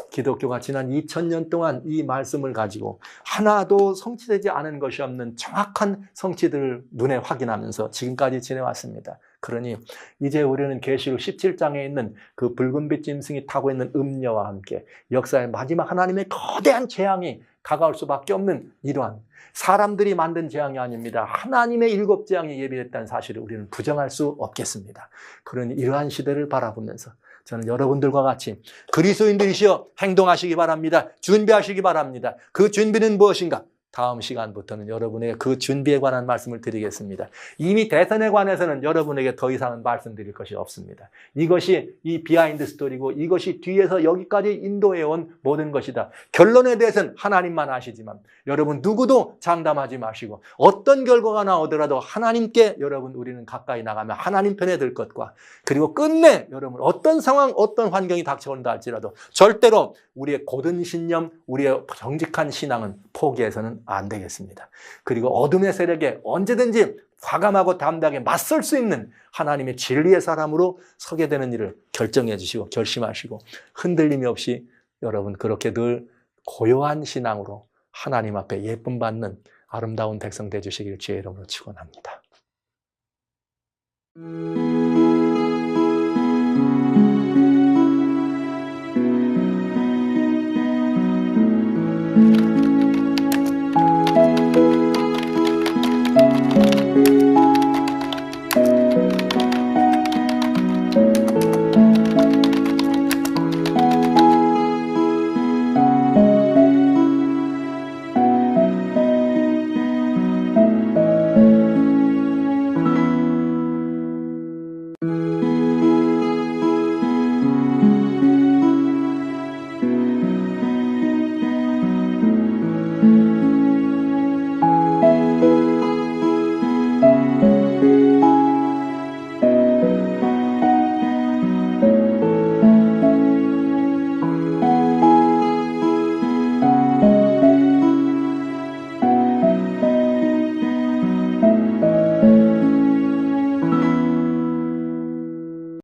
Speaker 1: 기독교가 지난 2000년 동안 이 말씀을 가지고 하나도 성취되지 않은 것이 없는 정확한 성취들을 눈에 확인하면서 지금까지 지내왔습니다. 그러니 이제 우리는 계시록 17장에 있는 그 붉은빛 짐승이 타고 있는 음녀와 함께 역사의 마지막 하나님의 거대한 재앙이 다가올 수밖에 없는 이러한 사람들이 만든 재앙이 아닙니다. 하나님의 7 재앙이 예비됐다는 사실을 우리는 부정할 수 없겠습니다. 그러니 이러한 시대를 바라보면서 저는 여러분들과 같이 그리스도인들이시여 행동하시기 바랍니다. 준비하시기 바랍니다. 그 준비는 무엇인가? 다음 시간부터는 여러분에게 그 준비에 관한 말씀을 드리겠습니다. 이미 대선에 관해서는 여러분에게 더 이상은 말씀드릴 것이 없습니다. 이것이 이 비하인드 스토리고 이것이 뒤에서 여기까지 인도해온 모든 것이다. 결론에 대해서는 하나님만 아시지만 여러분 누구도 장담하지 마시고 어떤 결과가 나오더라도 하나님께 여러분 우리는 가까이 나가면 하나님 편에 들 것과 그리고 끝내 여러분 어떤 상황 어떤 환경이 닥쳐온다 할지라도 절대로 우리의 고든 신념 우리의 정직한 신앙은 포기해서는 안 되겠습니다. 그리고 어둠의 세력에 언제든지 과감하고 담대하게 맞설 수 있는 하나님의 진리의 사람으로 서게 되는 일을 결정해 주시고 결심하시고 흔들림이 없이 여러분 그렇게 늘 고요한 신앙으로 하나님 앞에 예쁨 받는 아름다운 백성 되주시길 주의 이름으로 축원합니다.